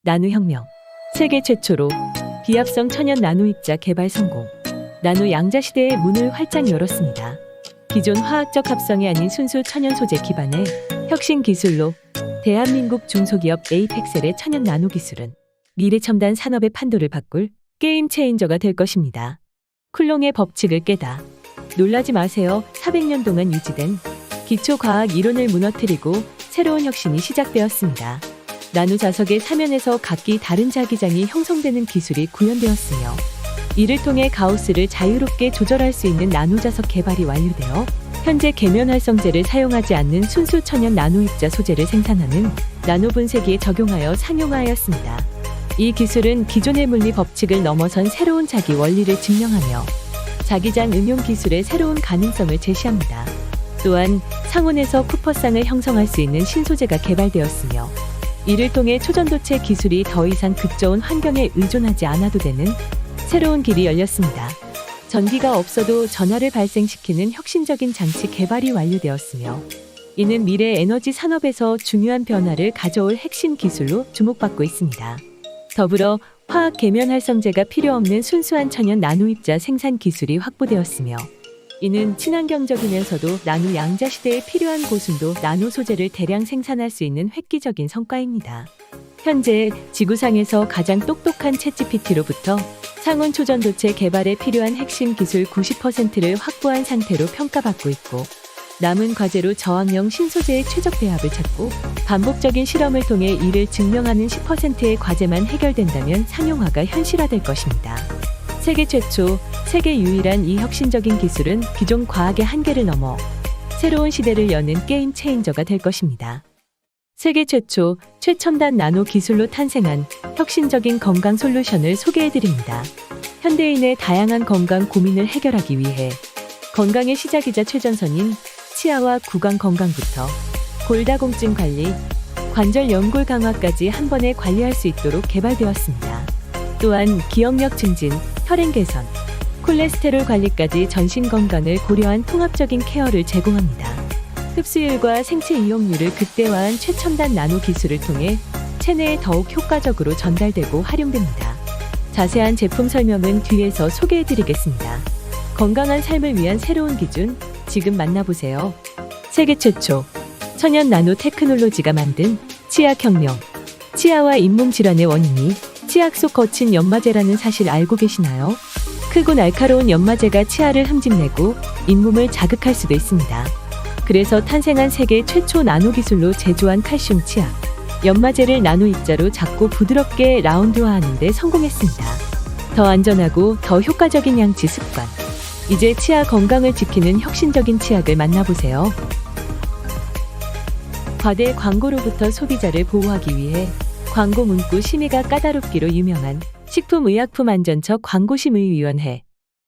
나노혁명. 세계 최초로 비합성 천연 나노 입자 개발 성공. 나노 양자 시대의 문을 활짝 열었습니다. 기존 화학적 합성이 아닌 순수 천연 소재 기반의 혁신 기술로 대한민국 중소기업 에이펙셀의 천연 나노 기술은 미래 첨단 산업의 판도를 바꿀 게임 체인저가 될 것입니다. 쿨롱의 법칙을 깨다. 놀라지 마세요. 400년 동안 유지된 기초 과학 이론을 무너뜨리고 새로운 혁신이 시작되었습니다. 나노 자석의 사면에서 각기 다른 자기장이 형성되는 기술이 구현되었으며 이를 통해 가우스를 자유롭게 조절할 수 있는 나노 자석 개발이 완료되어 현재 계면 활성제를 사용하지 않는 순수 천연 나노 입자 소재를 생산하는 나노 분쇄기에 적용하여 상용화하였습니다. 이 기술은 기존의 물리 법칙을 넘어선 새로운 자기 원리를 증명하며 자기장 응용 기술의 새로운 가능성을 제시합니다. 또한 상온에서 쿠퍼쌍을 형성할 수 있는 신소재가 개발되었으며 이를 통해 초전도체 기술이 더 이상 극저온 환경에 의존하지 않아도 되는 새로운 길이 열렸습니다. 전기가 없어도 전하를 발생시키는 혁신적인 장치 개발이 완료되었으며 이는 미래 에너지 산업에서 중요한 변화를 가져올 핵심 기술로 주목받고 있습니다. 더불어 화학 계면 활성제가 필요 없는 순수한 천연 나노 입자 생산 기술이 확보되었으며 이는 친환경적이면서도 나노 양자 시대에 필요한 고순도 나노 소재를 대량 생산할 수 있는 획기적인 성과입니다. 현재 지구상에서 가장 똑똑한 챗GPT로부터 상온 초전도체 개발에 필요한 핵심 기술 90%를 확보한 상태로 평가받고 있고 남은 과제로 저항형 신소재의 최적 배합을 찾고 반복적인 실험을 통해 이를 증명하는 10%의 과제만 해결된다면 상용화가 현실화될 것입니다. 세계 최초, 세계 유일한 이 혁신적인 기술은 기존 과학의 한계를 넘어 새로운 시대를 여는 게임 체인저가 될 것입니다. 세계 최초, 최첨단 나노 기술로 탄생한 혁신적인 건강 솔루션을 소개해드립니다. 현대인의 다양한 건강 고민을 해결하기 위해 건강의 시작이자 최전선인 치아와 구강 건강부터 골다공증 관리, 관절 연골 강화까지 한 번에 관리할 수 있도록 개발되었습니다. 또한 기억력 증진, 혈행 개선, 콜레스테롤 관리까지 전신 건강을 고려한 통합적인 케어를 제공합니다. 흡수율과 생체 이용률을 극대화한 최첨단 나노 기술을 통해 체내에 더욱 효과적으로 전달되고 활용됩니다. 자세한 제품 설명은 뒤에서 소개해드리겠습니다. 건강한 삶을 위한 새로운 기준, 지금 만나보세요. 세계 최초, 천연 나노 테크놀로지가 만든 치아혁명. 치아와 잇몸 질환의 원인이 치약 속 거친 연마제라는 사실 알고 계시나요? 크고 날카로운 연마제가 치아를 흠집내고 잇몸을 자극할 수도 있습니다. 그래서 탄생한 세계 최초 나노 기술로 제조한 칼슘 치약. 연마제를 나노 입자로 작고 부드럽게 라운드화하는 데 성공했습니다. 더 안전하고 더 효과적인 양치 습관. 이제 치아 건강을 지키는 혁신적인 치약을 만나보세요. 과대 광고로부터 소비자를 보호하기 위해 광고 문구 심의가 까다롭기로 유명한 식품의약품안전처 광고심의위원회.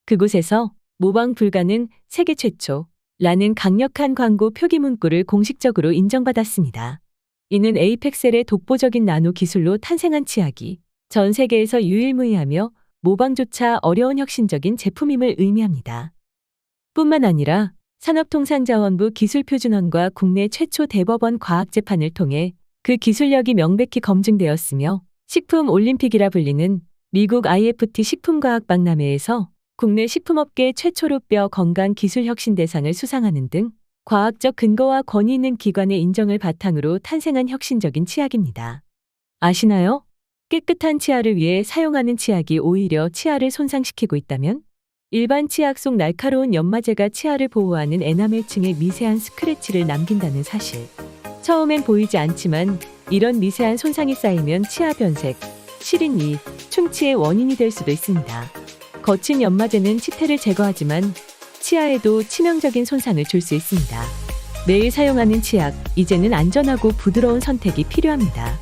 그곳에서 모방 불가능 세계 최초라는 강력한 광고 표기 문구를 공식적으로 인정받았습니다. 이는 에이펙셀의 독보적인 나노 기술로 탄생한 치약이 전 세계에서 유일무이하며 모방조차 어려운 혁신적인 제품임을 의미합니다. 뿐만 아니라 산업통상자원부 기술표준원과 국내 최초 대법원 과학재판을 통해 그 기술력이 명백히 검증되었으며 식품올림픽이라 불리는 미국 IFT 식품과학박람회에서 국내 식품업계 최초로 뼈 건강 기술혁신대상을 수상하는 등 과학적 근거와 권위 있는 기관의 인정을 바탕으로 탄생한 혁신적인 치약입니다. 아시나요? 깨끗한 치아를 위해 사용하는 치약이 오히려 치아를 손상시키고 있다면 일반 치약 속 날카로운 연마제가 치아를 보호하는 에나멜층에 미세한 스크래치를 남긴다는 사실. 처음엔 보이지 않지만 이런 미세한 손상이 쌓이면 치아 변색, 시린이, 충치의 원인이 될 수도 있습니다. 거친 연마제는 치태를 제거하지만 치아에도 치명적인 손상을 줄 수 있습니다. 매일 사용하는 치약, 이제는 안전하고 부드러운 선택이 필요합니다.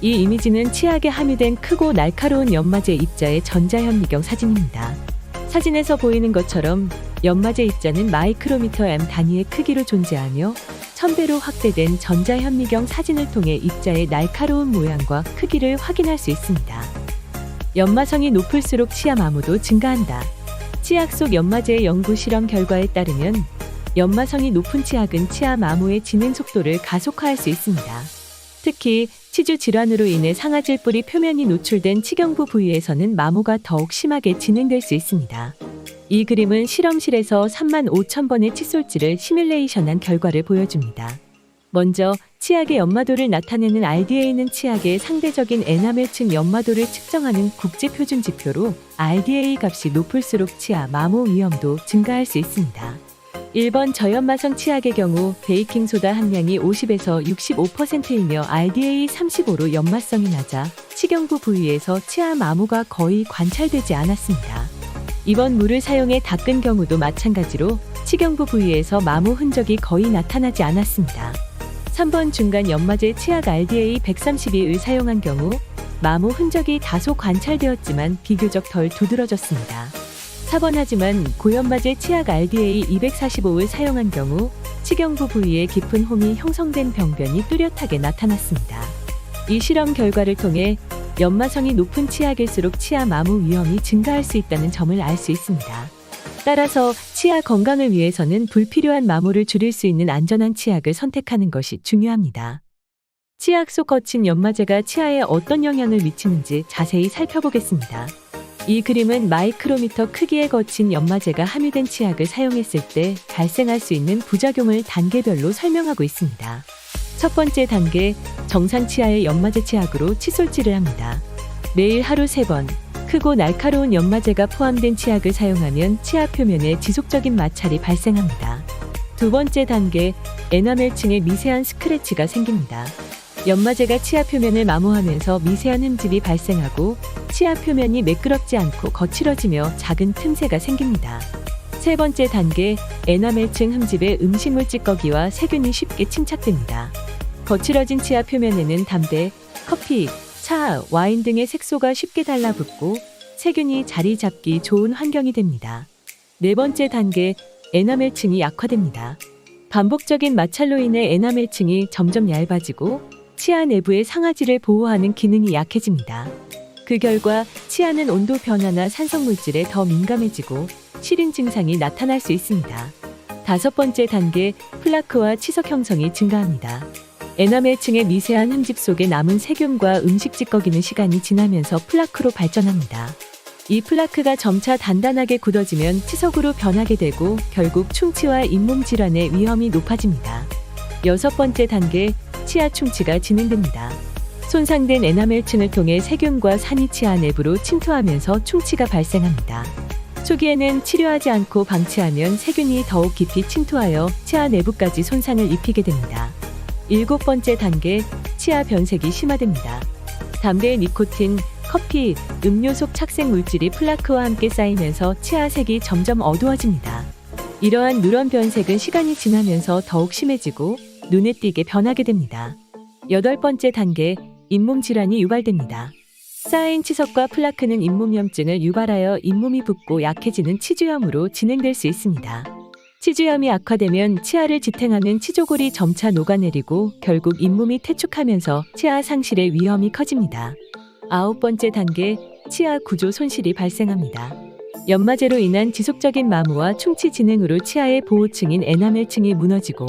이 이미지는 치약에 함유된 크고 날카로운 연마제 입자의 전자현미경 사진입니다. 사진에서 보이는 것처럼 연마제 입자는 마이크로미터 m 단위의 크기로 존재하며 1000배로 확대된 전자현미경 사진을 통해 입자의 날카로운 모양과 크기를 확인할 수 있습니다. 연마성이 높을수록 치아 마모도 증가한다. 치약 속 연마제의 연구 실험 결과에 따르면 연마성이 높은 치약은 치아 마모의 진행 속도를 가속화할 수 있습니다. 특히 치주 질환으로 인해 상아질 뿌리 표면이 노출된 치경부 부위에서는 마모가 더욱 심하게 진행될 수 있습니다. 이 그림은 실험실에서 35,000번의 칫솔질을 시뮬레이션한 결과를 보여줍니다. 먼저 치약의 연마도를 나타내는 RDA는 치약의 상대적인 에나멜층 연마도를 측정하는 국제표준 지표로 RDA 값이 높을수록 치아 마모 위험도 증가할 수 있습니다. 1번 저연마성 치약의 경우 베이킹소다 함량이 50에서 65%이며 RDA 35로 연마성이 낮아 치경부 부위에서 치아 마모가 거의 관찰되지 않았습니다. 2번 물을 사용해 닦은 경우도 마찬가지로 치경부 부위에서 마모 흔적이 거의 나타나지 않았습니다. 3번 중간 연마제 치약 RDA 132을 사용한 경우 마모 흔적이 다소 관찰되었지만 비교적 덜 두드러졌습니다. 4번 하지만 고연마제 치약 RDA 245을 사용한 경우 치경부 부위에 깊은 홈이 형성된 병변이 뚜렷하게 나타났습니다. 이 실험 결과를 통해 연마성이 높은 치약일수록 치아 마모 위험이 증가할 수 있다는 점을 알 수 있습니다. 따라서 치아 건강을 위해서는 불필요한 마모를 줄일 수 있는 안전한 치약을 선택하는 것이 중요합니다. 치약 속 거친 연마제가 치아에 어떤 영향을 미치는지 자세히 살펴보겠습니다. 이 그림은 마이크로미터 크기의 거친 연마제가 함유된 치약을 사용했을 때 발생할 수 있는 부작용을 단계별로 설명하고 있습니다. 첫 번째 단계, 정상 치아의 연마제 치약으로 칫솔질을 합니다. 매일 하루 3번, 크고 날카로운 연마제가 포함된 치약을 사용하면 치아 표면에 지속적인 마찰이 발생합니다. 두 번째 단계, 에나멜층에 미세한 스크래치가 생깁니다. 연마제가 치아 표면을 마모하면서 미세한 흠집이 발생하고 치아 표면이 매끄럽지 않고 거칠어지며 작은 틈새가 생깁니다. 세 번째 단계, 에나멜층 흠집에 음식물 찌꺼기와 세균이 쉽게 침착됩니다. 거칠어진 치아 표면에는 담배, 커피, 차, 와인 등의 색소가 쉽게 달라붙고 세균이 자리 잡기 좋은 환경이 됩니다. 네 번째 단계, 에나멜층이 약화됩니다. 반복적인 마찰로 인해 에나멜층이 점점 얇아지고 치아 내부의 상아지를 보호하는 기능이 약해집니다. 그 결과 치아는 온도 변화나 산성물질에 더 민감해지고 시린 증상이 나타날 수 있습니다. 다섯 번째 단계, 플라크와 치석 형성이 증가합니다. 에나멜층의 미세한 흠집 속에 남은 세균과 음식 찌꺼기는 시간이 지나면서 플라크로 발전합니다. 이 플라크가 점차 단단하게 굳어지면 치석으로 변하게 되고 결국 충치와 잇몸 질환의 위험이 높아집니다. 여섯 번째 단계, 치아 충치가 진행됩니다. 손상된 에나멜층을 통해 세균과 산이 치아 내부로 침투하면서 충치가 발생합니다. 초기에는 치료하지 않고 방치하면 세균이 더욱 깊이 침투하여 치아 내부까지 손상을 입히게 됩니다. 일곱 번째 단계, 치아 변색이 심화됩니다. 담배, 니코틴, 커피, 음료 속 착색 물질이 플라크와 함께 쌓이면서 치아 색이 점점 어두워집니다. 이러한 누런 변색은 시간이 지나면서 더욱 심해지고 눈에 띄게 변하게 됩니다. 여덟 번째 단계, 잇몸 질환이 유발됩니다. 쌓인 치석과 플라크는 잇몸염증을 유발하여 잇몸이 붓고 약해지는 치주염으로 진행될 수 있습니다. 치주염이 악화되면 치아를 지탱하는 치조골이 점차 녹아내리고 결국 잇몸이 퇴축하면서 치아 상실의 위험이 커집니다. 아홉 번째 단계, 치아 구조 손실이 발생합니다. 연마제로 인한 지속적인 마모와 충치 진행으로 치아의 보호층인 에나멜층이 무너지고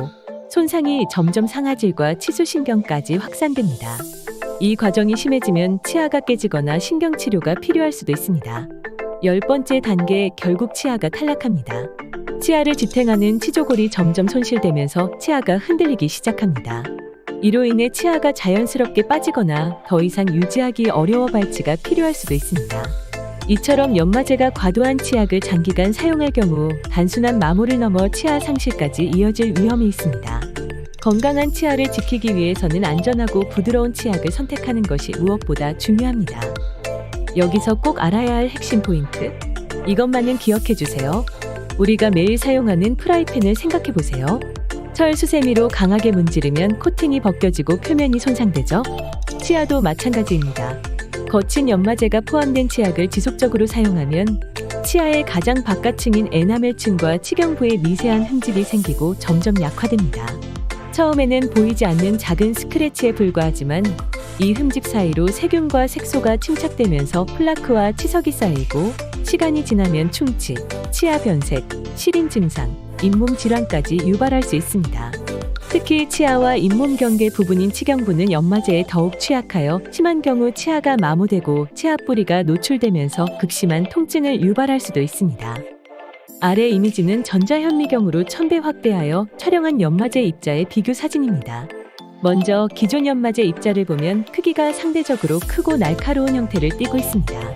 손상이 점점 상아질과 치수신경까지 확산됩니다. 이 과정이 심해지면 치아가 깨지거나 신경치료가 필요할 수도 있습니다. 열 번째 단계, 결국 치아가 탈락합니다. 치아를 지탱하는 치조골이 점점 손실되면서 치아가 흔들리기 시작합니다. 이로 인해 치아가 자연스럽게 빠지거나 더 이상 유지하기 어려워 발치가 필요할 수도 있습니다. 이처럼 연마제가 과도한 치약을 장기간 사용할 경우 단순한 마모를 넘어 치아 상실까지 이어질 위험이 있습니다. 건강한 치아를 지키기 위해서는 안전하고 부드러운 치약을 선택하는 것이 무엇보다 중요합니다. 여기서 꼭 알아야 할 핵심 포인트, 이것만은 기억해 주세요. 우리가 매일 사용하는 프라이팬을 생각해 보세요. 철 수세미로 강하게 문지르면 코팅이 벗겨지고 표면이 손상되죠? 치아도 마찬가지입니다. 거친 연마제가 포함된 치약을 지속적으로 사용하면 치아의 가장 바깥층인 에나멜층과 치경부에 미세한 흠집이 생기고 점점 약화됩니다. 처음에는 보이지 않는 작은 스크래치에 불과하지만 이 흠집 사이로 세균과 색소가 침착되면서 플라크와 치석이 쌓이고 시간이 지나면 충치, 치아 변색, 시린 증상, 잇몸 질환까지 유발할 수 있습니다. 특히 치아와 잇몸 경계 부분인 치경부는 연마제에 더욱 취약하여 심한 경우 치아가 마모되고 치아 뿌리가 노출되면서 극심한 통증을 유발할 수도 있습니다. 아래 이미지는 전자현미경으로 1000배 확대하여 촬영한 연마제 입자의 비교 사진입니다. 먼저 기존 연마제 입자를 보면 크기가 상대적으로 크고 날카로운 형태를 띠고 있습니다.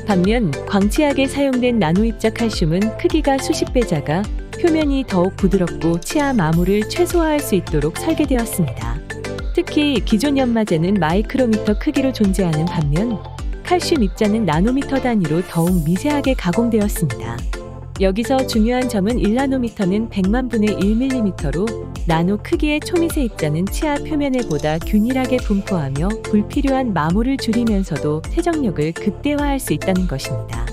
반면 광치약에 사용된 나노 입자 칼슘은 크기가 수십 배 작아 표면이 더욱 부드럽고 치아 마모를 최소화할 수 있도록 설계되었습니다. 특히 기존 연마제는 마이크로미터 크기로 존재하는 반면 칼슘 입자는 나노미터 단위로 더욱 미세하게 가공되었습니다. 여기서 중요한 점은 1나노미터는 100만 분의 1mm로 나노 크기의 초미세 입자는 치아 표면에 보다 균일하게 분포하며 불필요한 마모를 줄이면서도 세정력을 극대화할 수 있다는 것입니다.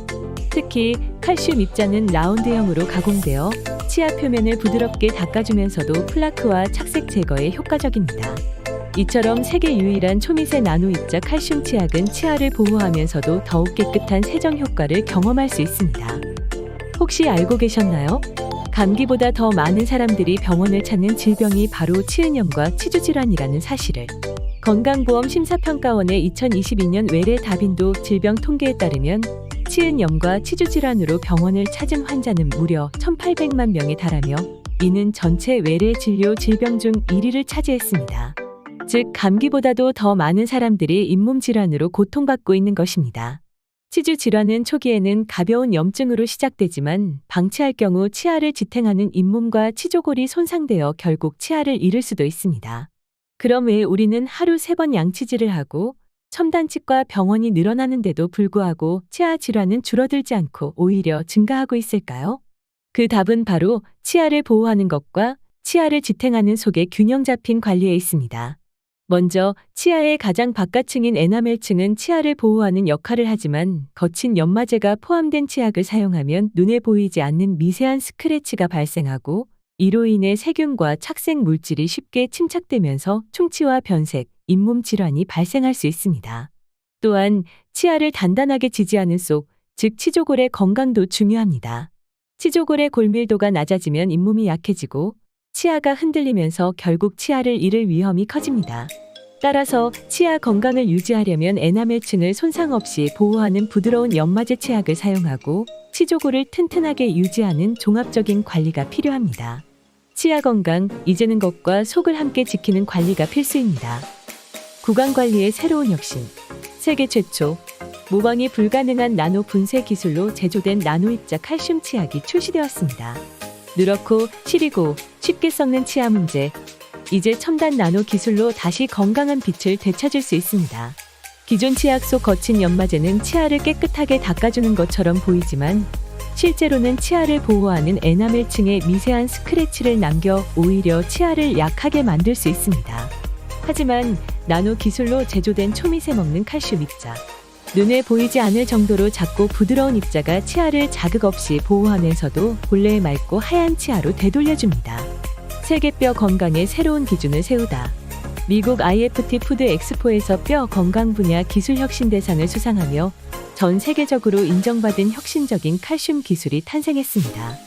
특히 칼슘 입자는 라운드형으로 가공되어 치아 표면을 부드럽게 닦아주면서도 플라크와 착색 제거에 효과적입니다. 이처럼 세계 유일한 초미세 나노 입자 칼슘 치약은 치아를 보호하면서도 더욱 깨끗한 세정 효과를 경험할 수 있습니다. 혹시 알고 계셨나요? 감기보다 더 많은 사람들이 병원을 찾는 질병이 바로 치은염과 치주질환이라는 사실을 건강보험 심사평가원의 2022년 외래 다빈도 질병 통계에 따르면 치은염과 치주질환으로 병원을 찾은 환자는 무려 1,800만 명에 달하며 이는 전체 외래 진료 질병 중 1위를 차지했습니다. 즉 감기보다도 더 많은 사람들이 잇몸 질환으로 고통받고 있는 것입니다. 치주 질환은 초기에는 가벼운 염증으로 시작되지만 방치할 경우 치아를 지탱하는 잇몸과 치조골이 손상되어 결국 치아를 잃을 수도 있습니다. 그럼 왜 우리는 하루 3번 양치질을 하고 첨단치과 병원이 늘어나는데도 불구하고 치아 질환은 줄어들지 않고 오히려 증가하고 있을까요? 그 답은 바로 치아를 보호하는 것과 치아를 지탱하는 속에 균형 잡힌 관리에 있습니다. 먼저 치아의 가장 바깥층인 에나멜층은 치아를 보호하는 역할을 하지만 거친 연마제가 포함된 치약을 사용하면 눈에 보이지 않는 미세한 스크래치가 발생하고 이로 인해 세균과 착색 물질이 쉽게 침착되면서 충치와 변색, 잇몸 질환이 발생할 수 있습니다. 또한 치아를 단단하게 지지하는 속, 즉 치조골의 건강도 중요합니다. 치조골의 골밀도가 낮아지면 잇몸이 약해지고 치아가 흔들리면서 결국 치아를 잃을 위험이 커집니다. 따라서 치아 건강을 유지하려면 에나멜층을 손상 없이 보호하는 부드러운 연마제 치약을 사용하고 치조골을 튼튼하게 유지하는 종합적인 관리가 필요합니다. 치아 건강, 이제는 것과 속을 함께 지키는 관리가 필수입니다. 구강관리의 새로운 혁신. 세계 최초 모방이 불가능한 나노 분쇄 기술로 제조된 나노 입자 칼슘 치약이 출시되었습니다. 누렇고 시리고 쉽게 썩는 치아 문제. 이제 첨단 나노 기술로 다시 건강한 빛을 되찾을 수 있습니다. 기존 치약 속 거친 연마제는 치아를 깨끗하게 닦아주는 것처럼 보이지만 실제로는 치아를 보호하는 에나멜층에 미세한 스크래치를 남겨 오히려 치아를 약하게 만들 수 있습니다. 하지만 나노 기술로 제조된 초미세 먹는 칼슘 입자. 눈에 보이지 않을 정도로 작고 부드러운 입자가 치아를 자극 없이 보호하면서도 본래의 맑고 하얀 치아로 되돌려줍니다. 세계뼈 건강의 새로운 기준을 세우다. 미국 IFT 푸드 엑스포에서 뼈 건강 분야 기술 혁신 대상을 수상하며 전 세계적으로 인정받은 혁신적인 칼슘 기술이 탄생했습니다.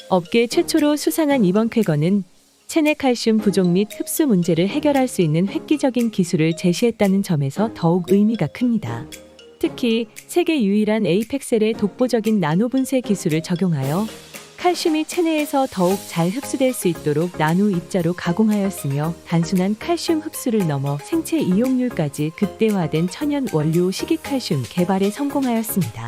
업계 최초로 수상한 이번 쾌거는 체내 칼슘 부족 및 흡수 문제를 해결할 수 있는 획기적인 기술을 제시했다는 점에서 더욱 의미가 큽니다. 특히 세계 유일한 에이펙셀의 독보적인 나노 분쇄 기술을 적용하여 칼슘이 체내에서 더욱 잘 흡수될 수 있도록 나노 입자로 가공하였으며 단순한 칼슘 흡수를 넘어 생체 이용률까지 극대화된 천연 원료 식이칼슘 개발에 성공하였습니다.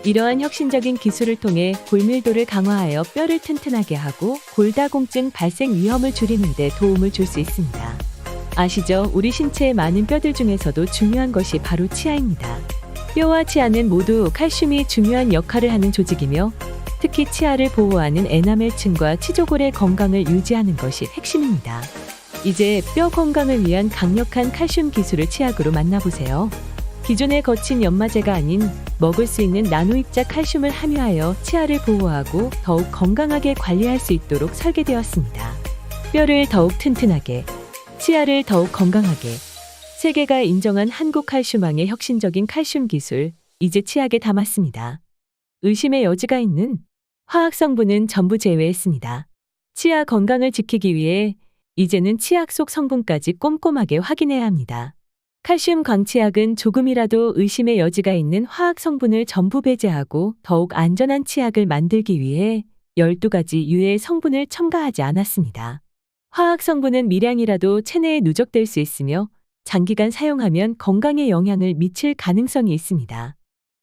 이러한 혁신적인 기술을 통해 골밀도를 강화하여 뼈를 튼튼하게 하고 골다공증 발생 위험을 줄이는 데 도움을 줄 수 있습니다. 아시죠? 우리 신체의 많은 뼈들 중에서도 중요한 것이 바로 치아입니다. 뼈와 치아는 모두 칼슘이 중요한 역할을 하는 조직이며 특히 치아를 보호하는 에나멜층과 치조골의 건강을 유지하는 것이 핵심입니다. 이제 뼈 건강을 위한 강력한 칼슘 기술을 치약으로 만나보세요. 기존의 거친 연마제가 아닌 먹을 수 있는 나노 입자 칼슘을 함유하여 치아를 보호하고 더욱 건강하게 관리할 수 있도록 설계되었습니다. 뼈를 더욱 튼튼하게, 치아를 더욱 건강하게. 세계가 인정한 한국 칼슘왕의 혁신적인 칼슘 기술, 이제 치약에 담았습니다. 의심의 여지가 있는 화학 성분은 전부 제외했습니다. 치아 건강을 지키기 위해 이제는 치약 속 성분까지 꼼꼼하게 확인해야 합니다. 칼슘 광치약은 조금이라도 의심의 여지가 있는 화학 성분을 전부 배제하고 더욱 안전한 치약을 만들기 위해 12가지 유해 성분을 첨가하지 않았습니다. 화학 성분은 미량이라도 체내에 누적될 수 있으며 장기간 사용하면 건강에 영향을 미칠 가능성이 있습니다.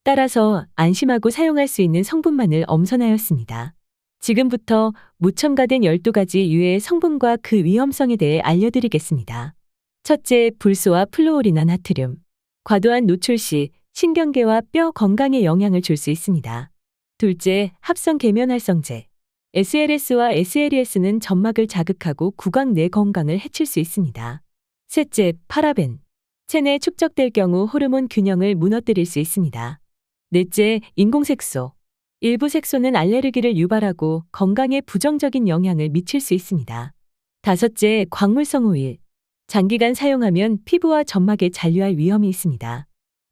따라서 안심하고 사용할 수 있는 성분만을 엄선하였습니다. 지금부터 무첨가된 12가지 유해 성분과 그 위험성에 대해 알려드리겠습니다. 첫째, 불소와 플루오리난 나트륨. 과도한 노출 시 신경계와 뼈 건강에 영향을 줄 수 있습니다. 둘째, 합성 계면활성제. SLS와 SLES는 점막을 자극하고 구강 내 건강을 해칠 수 있습니다. 셋째, 파라벤. 체내에 축적될 경우 호르몬 균형을 무너뜨릴 수 있습니다. 넷째, 인공색소. 일부 색소는 알레르기를 유발하고 건강에 부정적인 영향을 미칠 수 있습니다. 다섯째, 광물성 오일. 장기간 사용하면 피부와 점막에 잔류할 위험이 있습니다.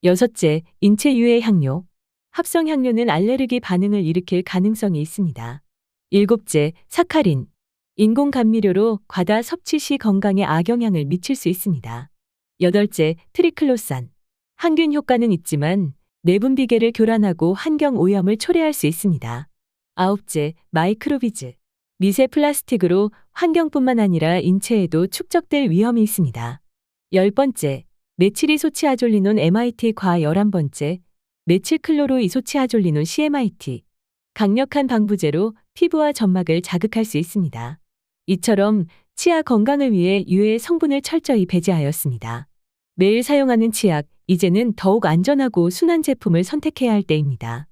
여섯째, 인체 유해 향료. 합성 향료는 알레르기 반응을 일으킬 가능성이 있습니다. 일곱째, 사카린. 인공 감미료로 과다 섭취 시 건강에 악영향을 미칠 수 있습니다. 여덟째, 트리클로산. 항균 효과는 있지만 내분비계를 교란하고 환경 오염을 초래할 수 있습니다. 아홉째, 마이크로비즈. 미세 플라스틱으로 환경뿐만 아니라 인체에도 축적될 위험이 있습니다. 10번째, 메칠이소치아졸리논 MIT 과 11번째, 메칠클로로이소치아졸리논 CMIT. 강력한 방부제로 피부와 점막을 자극할 수 있습니다. 이처럼 치아 건강을 위해 유해 성분을 철저히 배제하였습니다. 매일 사용하는 치약, 이제는 더욱 안전하고 순한 제품을 선택해야 할 때입니다.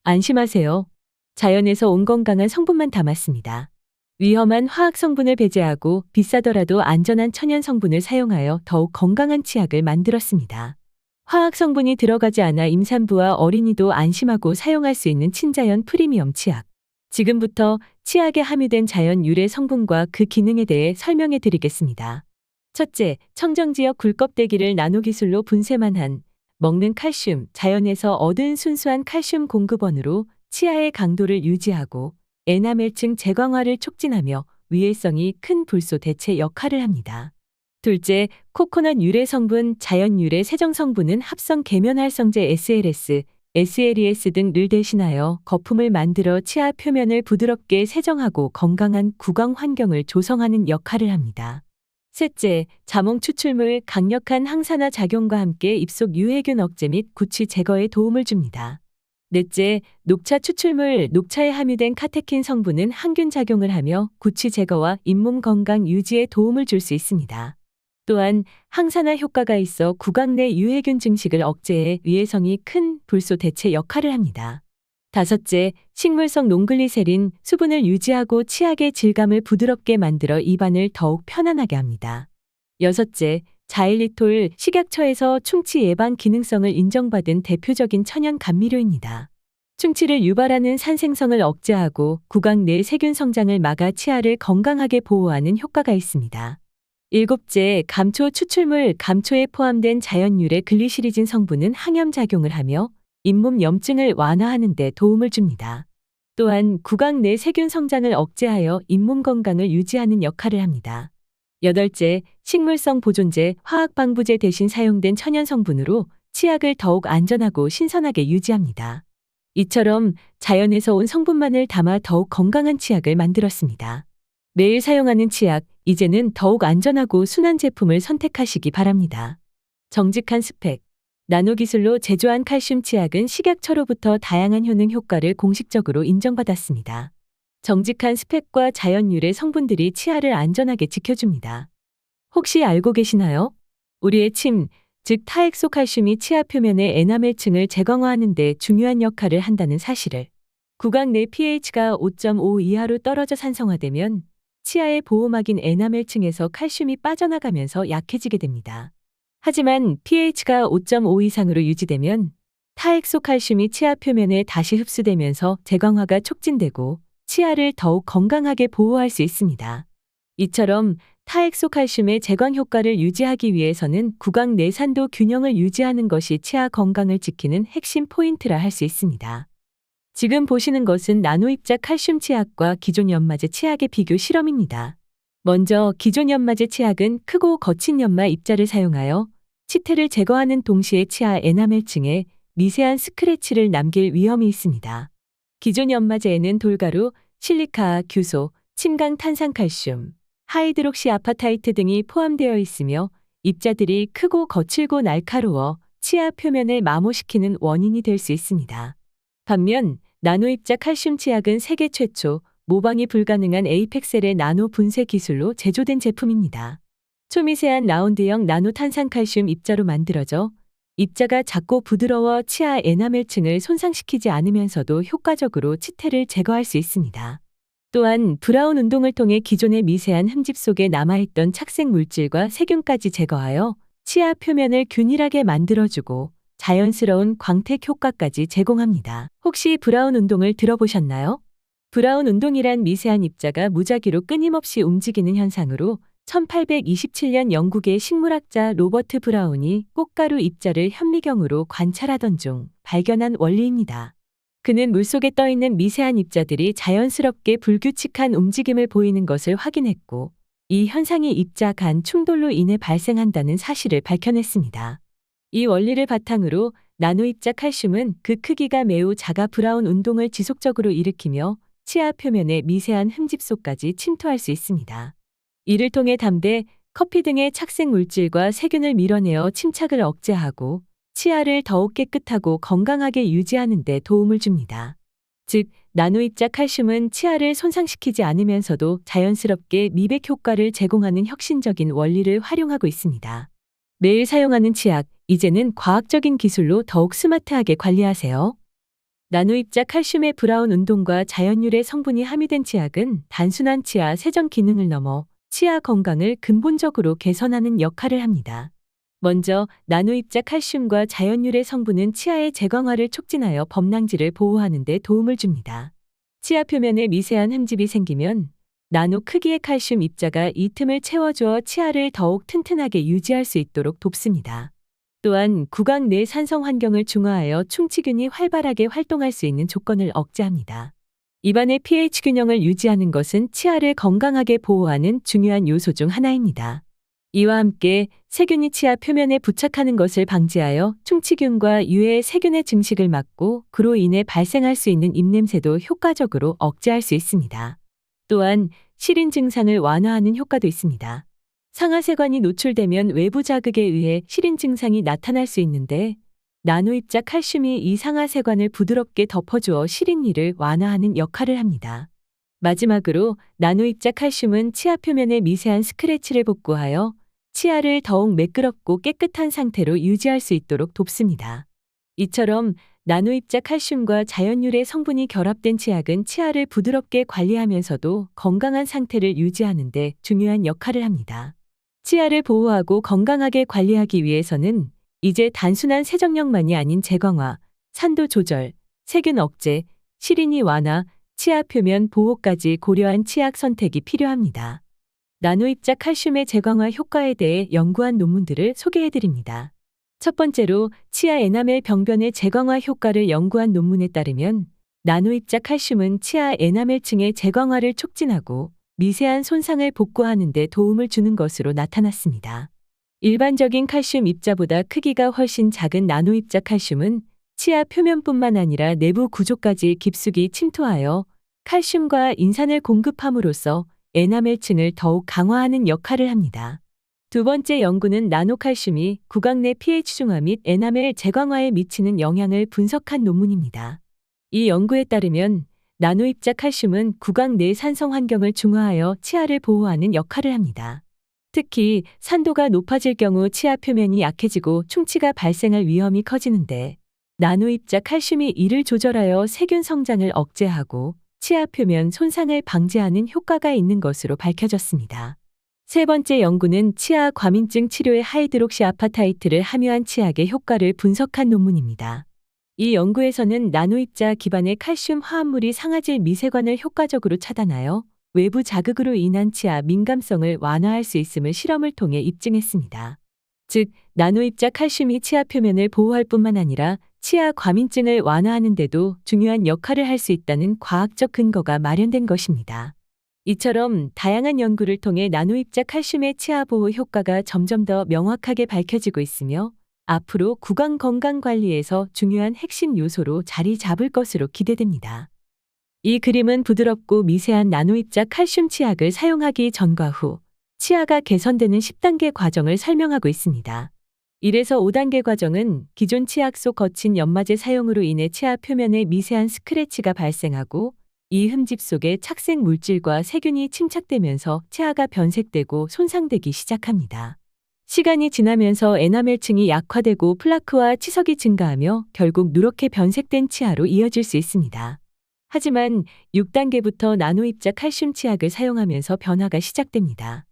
안심하세요. 자연에서 온 건강한 성분만 담았습니다. 위험한 화학 성분을 배제하고 비싸더라도 안전한 천연 성분을 사용하여 더욱 건강한 치약을 만들었습니다. 화학 성분이 들어가지 않아 임산부와 어린이도 안심하고 사용할 수 있는 친자연 프리미엄 치약. 지금부터 치약에 함유된 자연 유래 성분과 그 기능에 대해 설명해 드리겠습니다. 첫째, 청정지역 굴껍데기를 나노기술로 분쇄만 한 먹는 칼슘, 자연에서 얻은 순수한 칼슘 공급원으로 치아의 강도를 유지하고 에나멜층 재광화를 촉진하며 위해성이 큰 불소 대체 역할을 합니다. 둘째, 코코넛 유래 성분, 자연 유래 세정 성분은 합성 계면활성제 SLS, SLES 등을 대신하여 거품을 만들어 치아 표면을 부드럽게 세정하고 건강한 구강 환경을 조성하는 역할을 합니다. 셋째, 자몽 추출물, 강력한 항산화 작용과 함께 입속 유해균 억제 및 구취 제거에 도움을 줍니다. 넷째, 녹차 추출물, 녹차에 함유된 카테킨 성분은 항균 작용을 하며 구취 제거와 잇몸 건강 유지에 도움을 줄 수 있습니다. 또한 항산화 효과가 있어 구강 내 유해균 증식을 억제해 위해성이 큰 불소 대체 역할을 합니다. 다섯째, 식물성 논글리세린, 수분을 유지하고 치약의 질감을 부드럽게 만들어 입안을 더욱 편안하게 합니다. 여섯째, 자일리톨, 식약처에서 충치 예방 기능성을 인정받은 대표적인 천연 감미료입니다. 충치를 유발하는 산생성을 억제하고 구강 내 세균 성장을 막아 치아를 건강하게 보호하는 효과가 있습니다. 일곱째, 감초 추출물, 감초에 포함된 자연 유래 글리시리진 성분은 항염 작용을 하며 잇몸 염증을 완화하는 데 도움을 줍니다. 또한 구강 내 세균 성장을 억제하여 잇몸 건강을 유지하는 역할을 합니다. 여덟째, 식물성 보존제, 화학 방부제 대신 사용된 천연 성분으로 치약을 더욱 안전하고 신선하게 유지합니다. 이처럼 자연에서 온 성분만을 담아 더욱 건강한 치약을 만들었습니다. 매일 사용하는 치약, 이제는 더욱 안전하고 순한 제품을 선택하시기 바랍니다. 정직한 스펙. 나노기술로 제조한 칼슘 치약은 식약처로부터 다양한 효능 효과를 공식적으로 인정받았습니다. 정직한 스펙과 자연 유래 성분들이 치아를 안전하게 지켜줍니다. 혹시 알고 계시나요? 우리의 침, 즉 타엑소칼슘이 치아 표면의 에나멜층을 재광화하는 데 중요한 역할을 한다는 사실을. 구강 내 pH가 5.5 이하로 떨어져 산성화되면 치아의 보호막인 에나멜층에서 칼슘이 빠져나가면서 약해지게 됩니다. 하지만 pH가 5.5 이상으로 유지되면 타엑소칼슘이 치아 표면에 다시 흡수되면서 재광화가 촉진되고 치아를 더욱 건강하게 보호할 수 있습니다. 이처럼 타엑소칼슘의 재광 효과를 유지하기 위해서는 구강 내산도 균형을 유지하는 것이 치아 건강을 지키는 핵심 포인트라 할 수 있습니다. 지금 보시는 것은 나노입자 칼슘 치약과 기존 연마제 치약의 비교 실험입니다. 먼저 기존 연마제 치약은 크고 거친 연마 입자를 사용하여 치태를 제거하는 동시에 치아 에나멜층에 미세한 스크래치를 남길 위험이 있습니다. 기존 연마제에는 돌가루, 실리카, 규소, 침강 탄산칼슘, 하이드록시 아파타이트 등이 포함되어 있으며 입자들이 크고 거칠고 날카로워 치아 표면을 마모시키는 원인이 될 수 있습니다. 반면 나노입자 칼슘 치약은 세계 최초 모방이 불가능한 에이펙셀의 나노 분쇄 기술로 제조된 제품입니다. 초미세한 라운드형 나노 탄산칼슘 입자로 만들어져 입자가 작고 부드러워 치아 에나멜층을 손상시키지 않으면서도 효과적으로 치태를 제거할 수 있습니다. 또한 브라운 운동을 통해 기존의 미세한 흠집 속에 남아있던 착색 물질과 세균까지 제거하여 치아 표면을 균일하게 만들어주고 자연스러운 광택 효과까지 제공합니다. 혹시 브라운 운동을 들어보셨나요? 브라운 운동이란 미세한 입자가 무작위로 끊임없이 움직이는 현상으로 1827년 영국의 식물학자 로버트 브라운이 꽃가루 입자를 현미경으로 관찰하던 중 발견한 원리입니다. 그는 물속에 떠있는 미세한 입자들이 자연스럽게 불규칙한 움직임을 보이는 것을 확인했고, 이 현상이 입자 간 충돌로 인해 발생한다는 사실을 밝혀냈습니다. 이 원리를 바탕으로 나노입자 칼슘은 그 크기가 매우 작아 브라운 운동을 지속적으로 일으키며 치아 표면의 미세한 흠집 속까지 침투할 수 있습니다. 이를 통해 담배, 커피 등의 착색 물질과 세균을 밀어내어 침착을 억제하고 치아를 더욱 깨끗하고 건강하게 유지하는 데 도움을 줍니다. 즉, 나노입자 칼슘은 치아를 손상시키지 않으면서도 자연스럽게 미백 효과를 제공하는 혁신적인 원리를 활용하고 있습니다. 매일 사용하는 치약, 이제는 과학적인 기술로 더욱 스마트하게 관리하세요. 나노입자 칼슘의 브라운 운동과 자연유래 성분이 함유된 치약은 단순한 치아 세정 기능을 넘어 치아 건강을 근본적으로 개선하는 역할을 합니다. 먼저 나노입자 칼슘과 자연유래 성분은 치아의 재광화를 촉진하여 범랑지를 보호하는 데 도움을 줍니다. 치아 표면에 미세한 흠집이 생기면 나노 크기의 칼슘 입자가 이 틈을 채워주어 치아를 더욱 튼튼하게 유지할 수 있도록 돕습니다. 또한 구강 내 산성 환경을 중화하여 충치균이 활발하게 활동할 수 있는 조건을 억제합니다. 입안의 pH 균형을 유지하는 것은 치아를 건강하게 보호하는 중요한 요소 중 하나입니다. 이와 함께 세균이 치아 표면에 부착하는 것을 방지하여 충치균과 유해 세균의 증식을 막고 그로 인해 발생할 수 있는 입냄새도 효과적으로 억제할 수 있습니다. 또한 시린 증상을 완화하는 효과도 있습니다. 상하세관이 노출되면 외부 자극에 의해 시린 증상이 나타날 수 있는데 나노입자 칼슘이 이 상하세관을 부드럽게 덮어주어 시린이를 완화하는 역할을 합니다. 마지막으로 나노입자 칼슘은 치아 표면의 미세한 스크래치를 복구하여 치아를 더욱 매끄럽고 깨끗한 상태로 유지할 수 있도록 돕습니다. 이처럼 나노입자 칼슘과 자연유래 성분이 결합된 치약은 치아를 부드럽게 관리하면서도 건강한 상태를 유지하는 데 중요한 역할을 합니다. 치아를 보호하고 건강하게 관리하기 위해서는 이제 단순한 세정력만이 아닌 재광화, 산도 조절, 세균 억제, 시린이 완화, 치아 표면 보호까지 고려한 치약 선택이 필요합니다. 나노입자 칼슘의 재광화 효과에 대해 연구한 논문들을 소개해드립니다. 첫 번째로 치아 에나멜 병변의 재광화 효과를 연구한 논문에 따르면 나노입자 칼슘은 치아 에나멜층의 재광화를 촉진하고 미세한 손상을 복구하는 데 도움을 주는 것으로 나타났습니다. 일반적인 칼슘 입자보다 크기가 훨씬 작은 나노입자 칼슘은 치아 표면뿐만 아니라 내부 구조까지 깊숙이 침투하여 칼슘과 인산을 공급함으로써 에나멜층을 더욱 강화하는 역할을 합니다. 두 번째 연구는 나노칼슘이 구강 내 pH 중화 및 에나멜 재광화에 미치는 영향을 분석한 논문입니다. 이 연구에 따르면 나노입자 칼슘은 구강 내 산성 환경을 중화하여 치아를 보호하는 역할을 합니다. 특히 산도가 높아질 경우 치아 표면이 약해지고 충치가 발생할 위험이 커지는데 나노입자 칼슘이 이를 조절하여 세균 성장을 억제하고 치아 표면 손상을 방지하는 효과가 있는 것으로 밝혀졌습니다. 세 번째 연구는 치아 과민증 치료에 하이드록시 아파타이트를 함유한 치약의 효과를 분석한 논문입니다. 이 연구에서는 나노입자 기반의 칼슘 화합물이 상아질 미세관을 효과적으로 차단하여 외부 자극으로 인한 치아 민감성을 완화할 수 있음을 실험을 통해 입증했습니다. 즉, 나노입자 칼슘이 치아 표면을 보호할 뿐만 아니라 치아 과민증을 완화하는 데도 중요한 역할을 할 수 있다는 과학적 근거가 마련된 것입니다. 이처럼 다양한 연구를 통해 나노입자 칼슘의 치아 보호 효과가 점점 더 명확하게 밝혀지고 있으며 앞으로 구강 건강 관리에서 중요한 핵심 요소로 자리 잡을 것으로 기대됩니다. 이 그림은 부드럽고 미세한 나노입자 칼슘 치약을 사용하기 전과 후 치아가 개선되는 10단계 과정을 설명하고 있습니다. 1에서 5단계 과정은 기존 치약 속 거친 연마제 사용으로 인해 치아 표면에 미세한 스크래치가 발생하고 이 흠집 속에 착색 물질과 세균이 침착되면서 치아가 변색되고 손상되기 시작합니다. 시간이 지나면서 에나멜층이 약화되고 플라크와 치석이 증가하며 결국 누렇게 변색된 치아로 이어질 수 있습니다. 하지만 6단계부터 나노입자 칼슘 치약을 사용하면서 변화가 시작됩니다.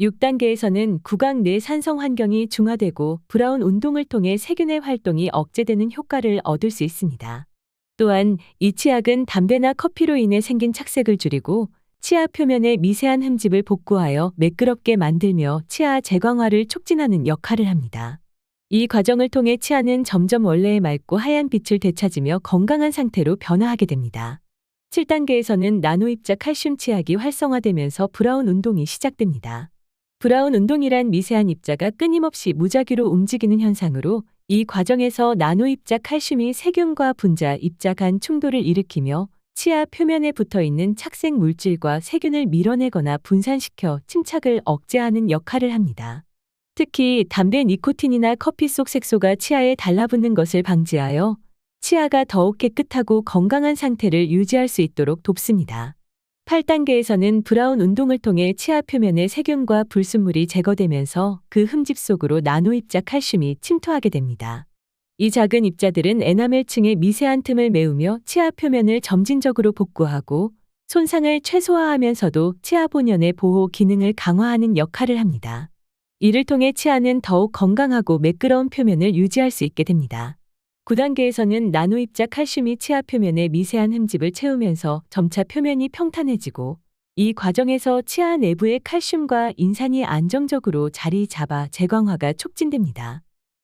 6단계에서는 구강 내 산성 환경이 중화되고 브라운 운동을 통해 세균의 활동이 억제되는 효과를 얻을 수 있습니다. 또한 이 치약은 담배나 커피로 인해 생긴 착색을 줄이고 치아 표면의 미세한 흠집을 복구하여 매끄럽게 만들며 치아 재광화를 촉진하는 역할을 합니다. 이 과정을 통해 치아는 점점 원래의 맑고 하얀 빛을 되찾으며 건강한 상태로 변화하게 됩니다. 7단계에서는 나노입자 칼슘 치약이 활성화되면서 브라운 운동이 시작됩니다. 브라운 운동이란 미세한 입자가 끊임없이 무작위로 움직이는 현상으로 이 과정에서 나노입자 칼슘이 세균과 분자 입자 간 충돌을 일으키며 치아 표면에 붙어있는 착색 물질과 세균을 밀어내거나 분산시켜 침착을 억제하는 역할을 합니다. 특히 담배 니코틴이나 커피 속 색소가 치아에 달라붙는 것을 방지하여 치아가 더욱 깨끗하고 건강한 상태를 유지할 수 있도록 돕습니다. 8단계에서는 브라운 운동을 통해 치아 표면의 세균과 불순물이 제거되면서 그 흠집 속으로 나노입자 칼슘이 침투하게 됩니다. 이 작은 입자들은 에나멜층의 미세한 틈을 메우며 치아 표면을 점진적으로 복구하고 손상을 최소화하면서도 치아 본연의 보호 기능을 강화하는 역할을 합니다. 이를 통해 치아는 더욱 건강하고 매끄러운 표면을 유지할 수 있게 됩니다. 9단계에서는 나노입자 칼슘이 치아 표면의 미세한 흠집을 채우면서 점차 표면이 평탄해지고 이 과정에서 치아 내부의 칼슘과 인산이 안정적으로 자리 잡아 재광화가 촉진됩니다.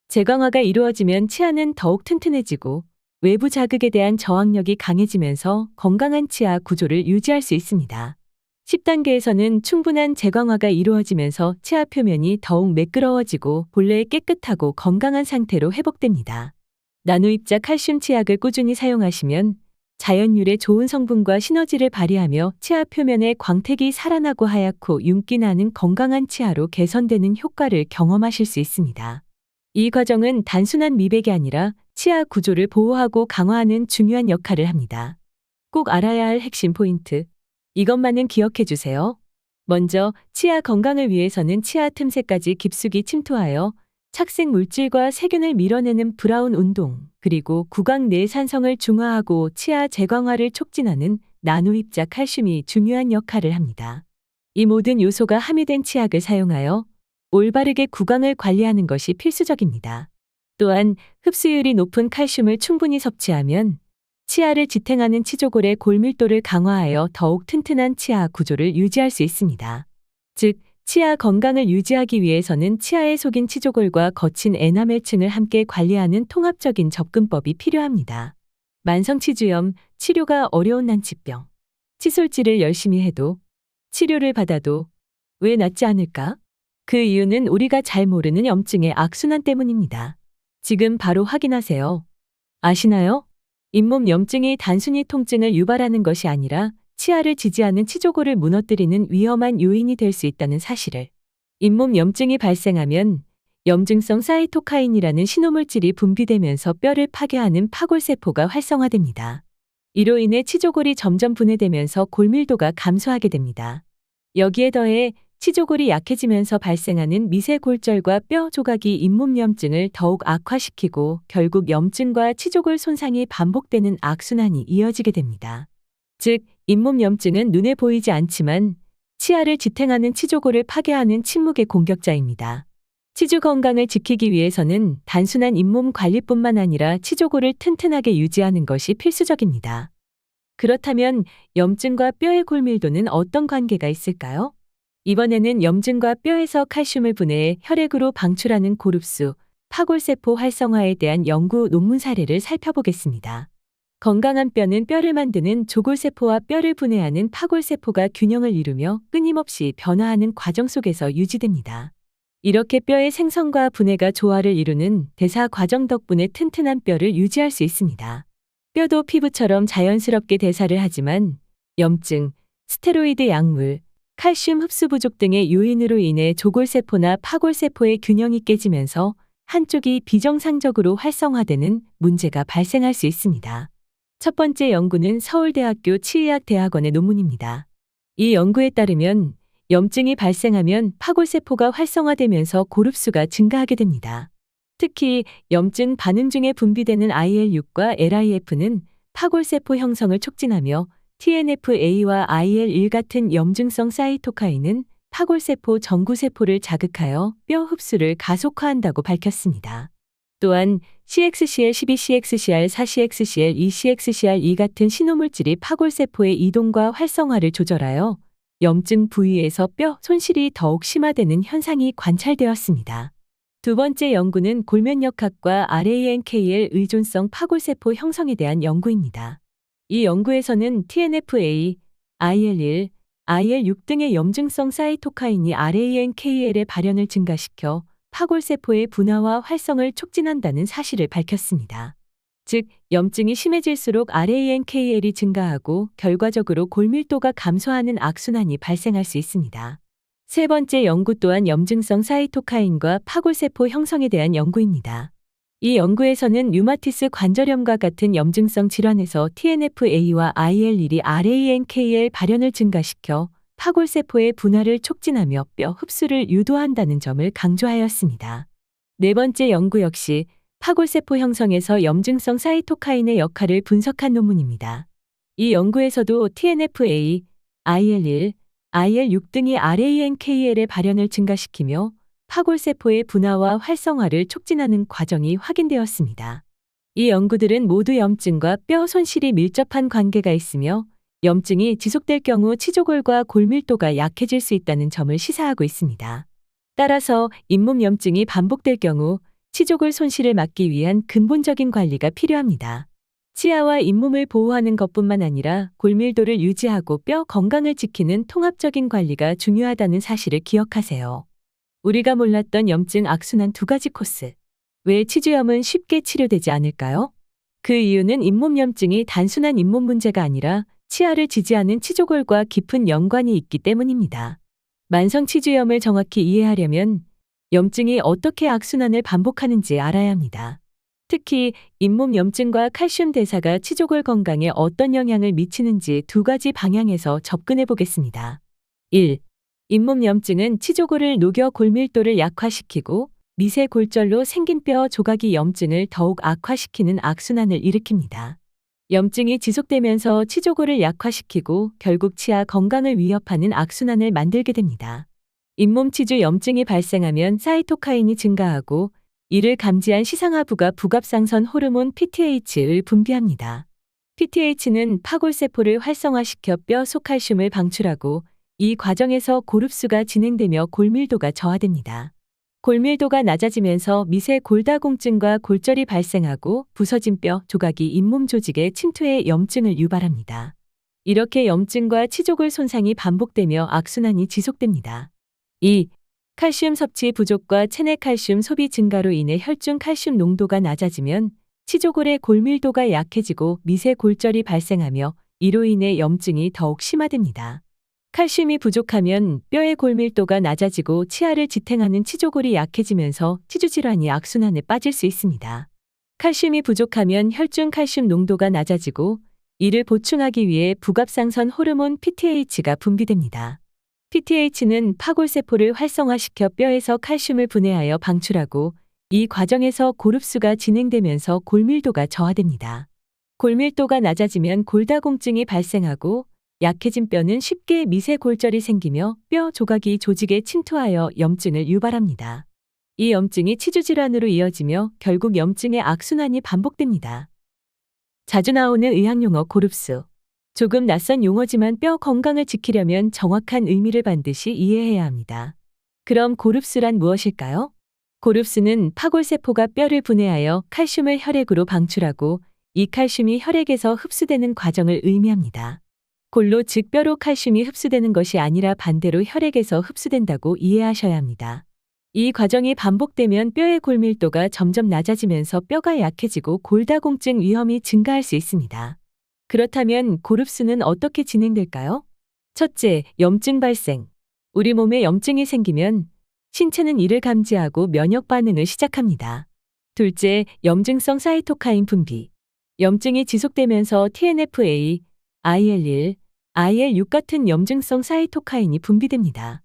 재광화가 이루어지면 치아는 더욱 튼튼해지고 외부 자극에 대한 저항력이 강해지면서 건강한 치아 구조를 유지할 수 있습니다. 10단계에서는 충분한 재광화가 이루어지면서 치아 표면이 더욱 매끄러워지고 본래의 깨끗하고 건강한 상태로 회복됩니다. 나노입자 칼슘 치약을 꾸준히 사용하시면 자연유래 좋은 성분과 시너지를 발휘하며 치아 표면의 광택이 살아나고 하얗고 윤기 나는 건강한 치아로 개선되는 효과를 경험하실 수 있습니다. 이 과정은 단순한 미백이 아니라 치아 구조를 보호하고 강화하는 중요한 역할을 합니다. 꼭 알아야 할 핵심 포인트. 이것만은 기억해 주세요. 먼저 치아 건강을 위해서는 치아 틈새까지 깊숙이 침투하여 착색 물질과 세균을 밀어내는 브라운 운동, 그리고 구강 내 산성을 중화하고 치아 재광화를 촉진하는 나노입자 칼슘이 중요한 역할을 합니다. 이 모든 요소가 함유된 치약을 사용하여 올바르게 구강을 관리하는 것이 필수적입니다. 또한 흡수율이 높은 칼슘을 충분히 섭취하면 치아를 지탱하는 치조골의 골밀도를 강화하여 더욱 튼튼한 치아 구조를 유지할 수 있습니다. 즉, 치아 건강을 유지하기 위해서는 치아에 속인 치조골과 거친 에나멜층을 함께 관리하는 통합적인 접근법이 필요합니다. 만성치주염, 치료가 어려운 난치병. 칫솔질을 열심히 해도, 치료를 받아도 왜 낫지 않을까? 그 이유는 우리가 잘 모르는 염증의 악순환 때문입니다. 지금 바로 확인하세요. 아시나요? 잇몸 염증이 단순히 통증을 유발하는 것이 아니라 치아를 지지하는 치조골을 무너뜨리는 위험한 요인이 될 수 있다는 사실을. 잇몸 염증이 발생하면 염증성 사이토카인이라는 신호물질이 분비되면서 뼈를 파괴하는 파골세포가 활성화됩니다. 이로 인해 치조골이 점점 분해되면서 골밀도가 감소하게 됩니다. 여기에 더해 치조골이 약해지면서 발생하는 미세골절과 뼈 조각이 잇몸 염증을 더욱 악화시키고 결국 염증과 치조골 손상이 반복되는 악순환이 이어지게 됩니다. 즉, 잇몸 염증은 눈에 보이지 않지만 치아를 지탱하는 치조골을 파괴하는 침묵의 공격자입니다. 치주 건강을 지키기 위해서는 단순한 잇몸 관리뿐만 아니라 치조골을 튼튼하게 유지하는 것이 필수적입니다. 그렇다면 염증과 뼈의 골밀도는 어떤 관계가 있을까요? 이번에는 염증과 뼈에서 칼슘을 분해해 혈액으로 방출하는 고릅수, 파골세포 활성화에 대한 연구 논문 사례를 살펴보겠습니다. 건강한 뼈는 뼈를 만드는 조골세포와 뼈를 분해하는 파골세포가 균형을 이루며 끊임없이 변화하는 과정 속에서 유지됩니다. 이렇게 뼈의 생성과 분해가 조화를 이루는 대사 과정 덕분에 튼튼한 뼈를 유지할 수 있습니다. 뼈도 피부처럼 자연스럽게 대사를 하지만 염증, 스테로이드 약물, 칼슘 흡수 부족 등의 요인으로 인해 조골세포나 파골세포의 균형이 깨지면서 한쪽이 비정상적으로 활성화되는 문제가 발생할 수 있습니다. 첫 번째 연구는 서울대학교 치의학대학원의 논문입니다. 이 연구에 따르면 염증이 발생하면 파골세포가 활성화되면서 고릅수가 증가하게 됩니다. 특히 염증 반응 중에 분비되는 IL-6과 LIF는 파골세포 형성을 촉진하며 TNF-A와 IL-1 같은 염증성 사이토카인은 파골세포 정구세포를 자극하여 뼈 흡수를 가속화한다고 밝혔습니다. 또한 CXCL12, CXCR4, CXCL2, CXCR2 같은 신호물질이 파골세포의 이동과 활성화를 조절하여 염증 부위에서 뼈 손실이 더욱 심화되는 현상이 관찰되었습니다. 두 번째 연구는 골면역학과 RANKL 의존성 파골세포 형성에 대한 연구입니다. 이 연구에서는 TNF-A, IL-1, IL-6 등의 염증성 사이토카인이 RANKL의 발현을 증가시켜 파골세포의 분화와 활성을 촉진한다는 사실을 밝혔습니다. 즉, 염증이 심해질수록 RANKL이 증가하고 결과적으로 골밀도가 감소하는 악순환이 발생할 수 있습니다. 세 번째 연구 또한 염증성 사이토카인과 파골세포 형성에 대한 연구입니다. 이 연구에서는 류마티스 관절염과 같은 염증성 질환에서 TNF-A와 IL-1이 RANKL 발현을 증가시켜 파골세포의 분화를 촉진하며 뼈 흡수를 유도한다는 점을 강조하였습니다. 네 번째 연구 역시 파골세포 형성에서 염증성 사이토카인의 역할을 분석한 논문입니다. 이 연구에서도 TNF-A, IL-1, IL-6 등이 RANKL의 발현을 증가시키며 파골세포의 분화와 활성화를 촉진하는 과정이 확인되었습니다. 이 연구들은 모두 염증과 뼈 손실이 밀접한 관계가 있으며 염증이 지속될 경우 치조골과 골밀도가 약해질 수 있다는 점을 시사하고 있습니다. 따라서 잇몸 염증이 반복될 경우 치조골 손실을 막기 위한 근본적인 관리가 필요합니다. 치아와 잇몸을 보호하는 것뿐만 아니라 골밀도를 유지하고 뼈 건강을 지키는 통합적인 관리가 중요하다는 사실을 기억하세요. 우리가 몰랐던 염증 악순환 두 가지 코스. 왜 치주염은 쉽게 치료되지 않을까요? 그 이유는 잇몸 염증이 단순한 잇몸 문제가 아니라 치아를 지지하는 치조골과 깊은 연관이 있기 때문입니다. 만성 치주염을 정확히 이해하려면 염증이 어떻게 악순환을 반복하는지 알아야 합니다. 특히 잇몸 염증과 칼슘 대사가 치조골 건강에 어떤 영향을 미치는지 두 가지 방향에서 접근해 보겠습니다. 1. 잇몸 염증은 치조골을 녹여 골밀도를 약화시키고 미세 골절로 생긴 뼈 조각이 염증을 더욱 악화시키는 악순환을 일으킵니다. 염증이 지속되면서 치조골을 약화시키고 결국 치아 건강을 위협하는 악순환을 만들게 됩니다. 잇몸 치주 염증이 발생하면 사이토카인이 증가하고 이를 감지한 시상하부가 부갑상선 호르몬 PTH를 분비합니다. PTH는 파골세포를 활성화시켜 뼈 속 칼슘을 방출하고 이 과정에서 고릅수가 진행되며 골밀도가 저하됩니다. 골밀도가 낮아지면서 미세 골다공증과 골절이 발생하고 부서진 뼈 조각이 잇몸 조직에 침투해 염증을 유발합니다. 이렇게 염증과 치조골 손상이 반복되며 악순환이 지속됩니다. 2. 칼슘 섭취 부족과 체내 칼슘 소비 증가로 인해 혈중 칼슘 농도가 낮아지면 치조골의 골밀도가 약해지고 미세 골절이 발생하며 이로 인해 염증이 더욱 심화됩니다. 칼슘이 부족하면 뼈의 골밀도가 낮아지고 치아를 지탱하는 치조골이 약해지면서 치주질환이 악순환에 빠질 수 있습니다. 칼슘이 부족하면 혈중 칼슘 농도가 낮아지고 이를 보충하기 위해 부갑상선 호르몬 PTH가 분비됩니다. PTH는 파골세포를 활성화시켜 뼈에서 칼슘을 분해하여 방출하고 이 과정에서 고릅수가 진행되면서 골밀도가 저하됩니다. 골밀도가 낮아지면 골다공증이 발생하고 약해진 뼈는 쉽게 미세 골절이 생기며 뼈 조각이 조직에 침투하여 염증을 유발합니다. 이 염증이 치주질환으로 이어지며 결국 염증의 악순환이 반복됩니다. 자주 나오는 의학용어 고릅수. 조금 낯선 용어지만 뼈 건강을 지키려면 정확한 의미를 반드시 이해해야 합니다. 그럼 고릅수란 무엇일까요? 고릅수는 파골세포가 뼈를 분해하여 칼슘을 혈액으로 방출하고 이 칼슘이 혈액에서 흡수되는 과정을 의미합니다. 골로 즉 뼈로 칼슘이 흡수되는 것이 아니라 반대로 혈액에서 흡수된다고 이해하셔야 합니다. 이 과정이 반복되면 뼈의 골밀도가 점점 낮아지면서 뼈가 약해지고 골다공증 위험이 증가할 수 있습니다. 그렇다면 골흡수는 어떻게 진행될까요? 첫째, 염증 발생. 우리 몸에 염증이 생기면 신체는 이를 감지하고 면역 반응을 시작합니다. 둘째, 염증성 사이토카인 분비. 염증이 지속되면서 TNF-A, IL-1, IL-6 같은 염증성 사이토카인이 분비됩니다.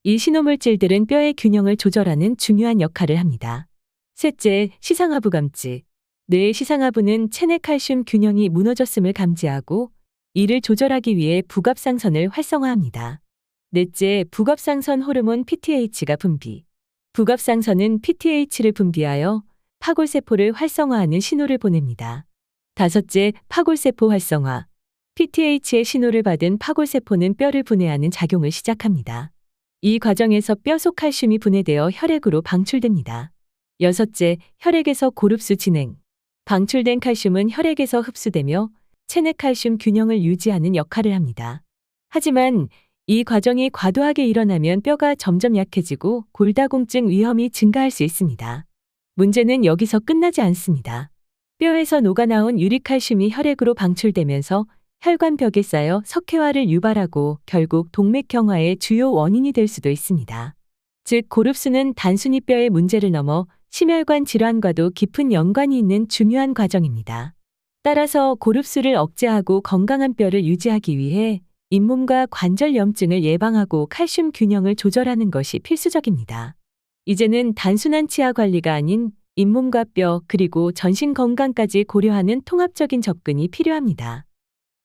이 신호물질들은 뼈의 균형을 조절하는 중요한 역할을 합니다. 셋째, 시상하부 감지. 뇌의 시상하부는 체내 칼슘 균형이 무너졌음을 감지하고 이를 조절하기 위해 부갑상선을 활성화합니다. 넷째, 부갑상선 호르몬 PTH가 분비. 부갑상선은 PTH를 분비하여 파골세포를 활성화하는 신호를 보냅니다. 다섯째, 파골세포 활성화. PTH의 신호를 받은 파골세포는 뼈를 분해하는 작용을 시작합니다. 이 과정에서 뼈 속 칼슘이 분해되어 혈액으로 방출됩니다. 여섯째, 혈액에서 골흡수 진행. 방출된 칼슘은 혈액에서 흡수되며 체내 칼슘 균형을 유지하는 역할을 합니다. 하지만 이 과정이 과도하게 일어나면 뼈가 점점 약해지고 골다공증 위험이 증가할 수 있습니다. 문제는 여기서 끝나지 않습니다. 뼈에서 녹아나온 유리칼슘이 혈액으로 방출되면서 혈관벽에 쌓여 석회화를 유발하고 결국 동맥경화의 주요 원인이 될 수도 있습니다. 즉, 골흡수는 단순히 뼈의 문제를 넘어 심혈관 질환과도 깊은 연관이 있는 중요한 과정입니다. 따라서 골흡수를 억제하고 건강한 뼈를 유지하기 위해 잇몸과 관절 염증을 예방하고 칼슘 균형을 조절하는 것이 필수적입니다. 이제는 단순한 치아 관리가 아닌 잇몸과 뼈 그리고 전신 건강까지 고려하는 통합적인 접근이 필요합니다.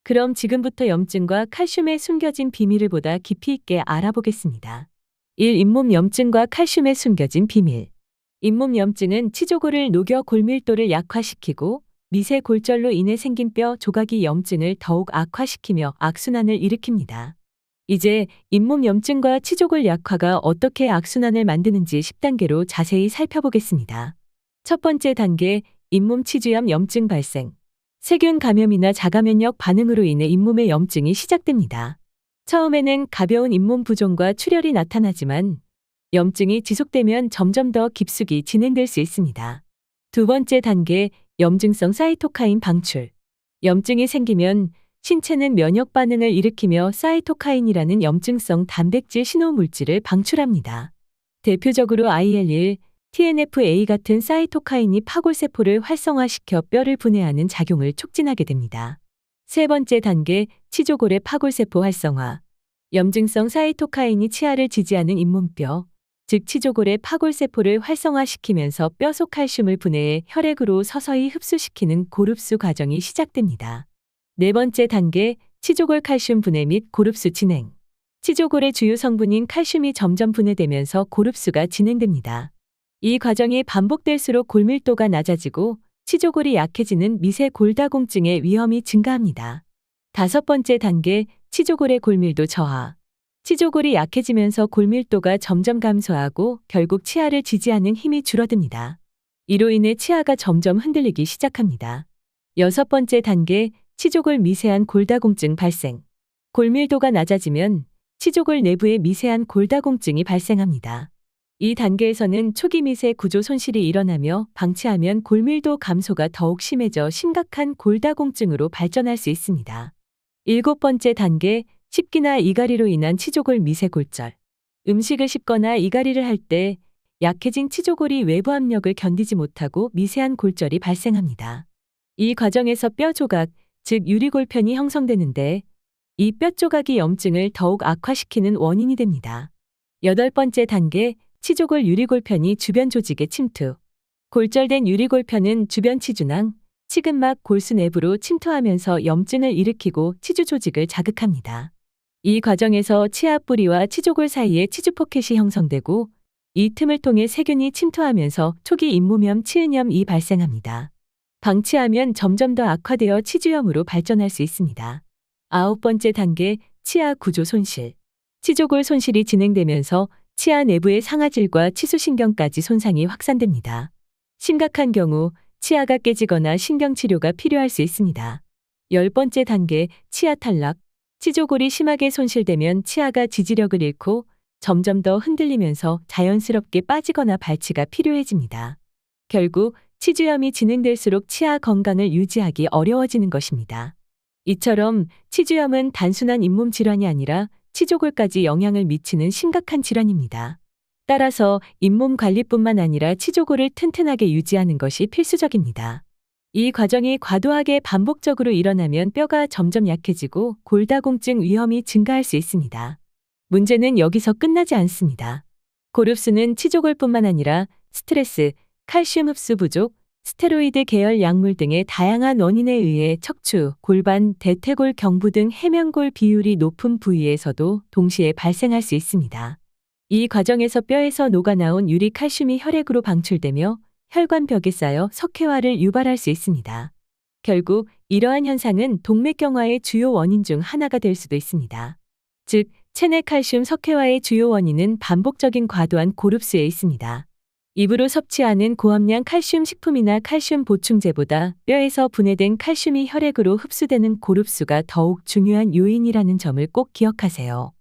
그럼 지금부터 염증과 칼슘의 숨겨진 비밀을 보다 깊이 있게 알아보겠습니다. 1. 잇몸 염증과 칼슘의 숨겨진 비밀. 잇몸 염증은 치조골을 녹여 골밀도를 약화시키고 미세 골절로 인해 생긴 뼈 조각이 염증을 더욱 악화시키며 악순환을 일으킵니다. 이제 잇몸 염증과 치조골 약화가 어떻게 악순환을 만드는지 10단계로 자세히 살펴보겠습니다. 첫 번째 단계, 잇몸 치주염 염증 발생. 세균 감염이나 자가면역 반응으로 인해 잇몸에 염증이 시작됩니다. 처음에는 가벼운 잇몸 부종과 출혈이 나타나지만 염증이 지속되면 점점 더 깊숙이 진행될 수 있습니다. 두 번째 단계, 염증성 사이토카인 방출. 염증이 생기면 신체는 면역 반응을 일으키며 사이토카인이라는 염증성 단백질 신호 물질을 방출합니다. 대표적으로 IL-1, TNF-A 같은 사이토카인이 파골세포를 활성화시켜 뼈를 분해하는 작용을 촉진하게 됩니다. 세 번째 단계, 치조골의 파골세포 활성화. 염증성 사이토카인이 치아를 지지하는 잇몸뼈, 즉 치조골의 파골세포를 활성화시키면서 뼈 속 칼슘을 분해해 혈액으로 서서히 흡수시키는 골흡수 과정이 시작됩니다. 네 번째 단계, 치조골 칼슘 분해 및 골흡수 진행. 치조골의 주요 성분인 칼슘이 점점 분해되면서 골흡수가 진행됩니다. 이 과정이 반복될수록 골밀도가 낮아지고 치조골이 약해지는 미세 골다공증의 위험이 증가합니다. 다섯 번째 단계, 치조골의 골밀도 저하. 치조골이 약해지면서 골밀도가 점점 감소하고 결국 치아를 지지하는 힘이 줄어듭니다. 이로 인해 치아가 점점 흔들리기 시작합니다. 여섯 번째 단계, 치조골 미세한 골다공증 발생. 골밀도가 낮아지면 치조골 내부에 미세한 골다공증이 발생합니다. 이 단계에서는 초기 미세 구조 손실이 일어나며 방치하면 골밀도 감소가 더욱 심해져 심각한 골다공증으로 발전할 수 있습니다. 일곱 번째 단계, 씹기나 이갈이로 인한 치조골 미세 골절. 음식을 씹거나 이갈이를 할 때 약해진 치조골이 외부 압력을 견디지 못하고 미세한 골절이 발생합니다. 이 과정에서 뼈 조각, 즉 유리골편이 형성되는데 이 뼈 조각이 염증을 더욱 악화시키는 원인이 됩니다. 여덟 번째 단계, 치조골 유리골편이 주변 조직에 침투. 골절된 유리골편은 주변 치주낭, 치근막, 골수 내부로 침투하면서 염증을 일으키고 치주 조직을 자극합니다. 이 과정에서 치아 뿌리와 치조골 사이에 치주 포켓이 형성되고 이 틈을 통해 세균이 침투하면서 초기 잇몸염, 치은염이 발생합니다. 방치하면 점점 더 악화되어 치주염으로 발전할 수 있습니다. 아홉 번째 단계, 치아 구조 손실. 치조골 손실이 진행되면서 치아 내부의 상아질과 치수신경까지 손상이 확산됩니다. 심각한 경우 치아가 깨지거나 신경치료가 필요할 수 있습니다. 10번째 단계, 치아 탈락. 치조골이 심하게 손실되면 치아가 지지력을 잃고 점점 더 흔들리면서 자연스럽게 빠지거나 발치가 필요해집니다. 결국 치주염이 진행될수록 치아 건강을 유지하기 어려워지는 것입니다. 이처럼 치주염은 단순한 잇몸 질환이 아니라 치조골까지 영향을 미치는 심각한 질환입니다. 따라서 잇몸 관리뿐만 아니라 치조골을 튼튼하게 유지하는 것이 필수적입니다. 이 과정이 과도하게 반복적으로 일어나면 뼈가 점점 약해지고 골다공증 위험이 증가할 수 있습니다. 문제는 여기서 끝나지 않습니다. 골흡수는 치조골뿐만 아니라 스트레스, 칼슘 흡수 부족, 스테로이드 계열 약물 등의 다양한 원인에 의해 척추, 골반, 대퇴골 경부 등 해면골 비율이 높은 부위에서도 동시에 발생할 수 있습니다. 이 과정에서 뼈에서 녹아나온 유리 칼슘이 혈액으로 방출되며 혈관벽에 쌓여 석회화를 유발할 수 있습니다. 결국 이러한 현상은 동맥경화의 주요 원인 중 하나가 될 수도 있습니다. 즉, 체내 칼슘 석회화의 주요 원인은 반복적인 과도한 골흡수에 있습니다. 입으로 섭취하는 고함량 칼슘 식품이나 칼슘 보충제보다 뼈에서 분해된 칼슘이 혈액으로 흡수되는 골흡수가 더욱 중요한 요인이라는 점을 꼭 기억하세요.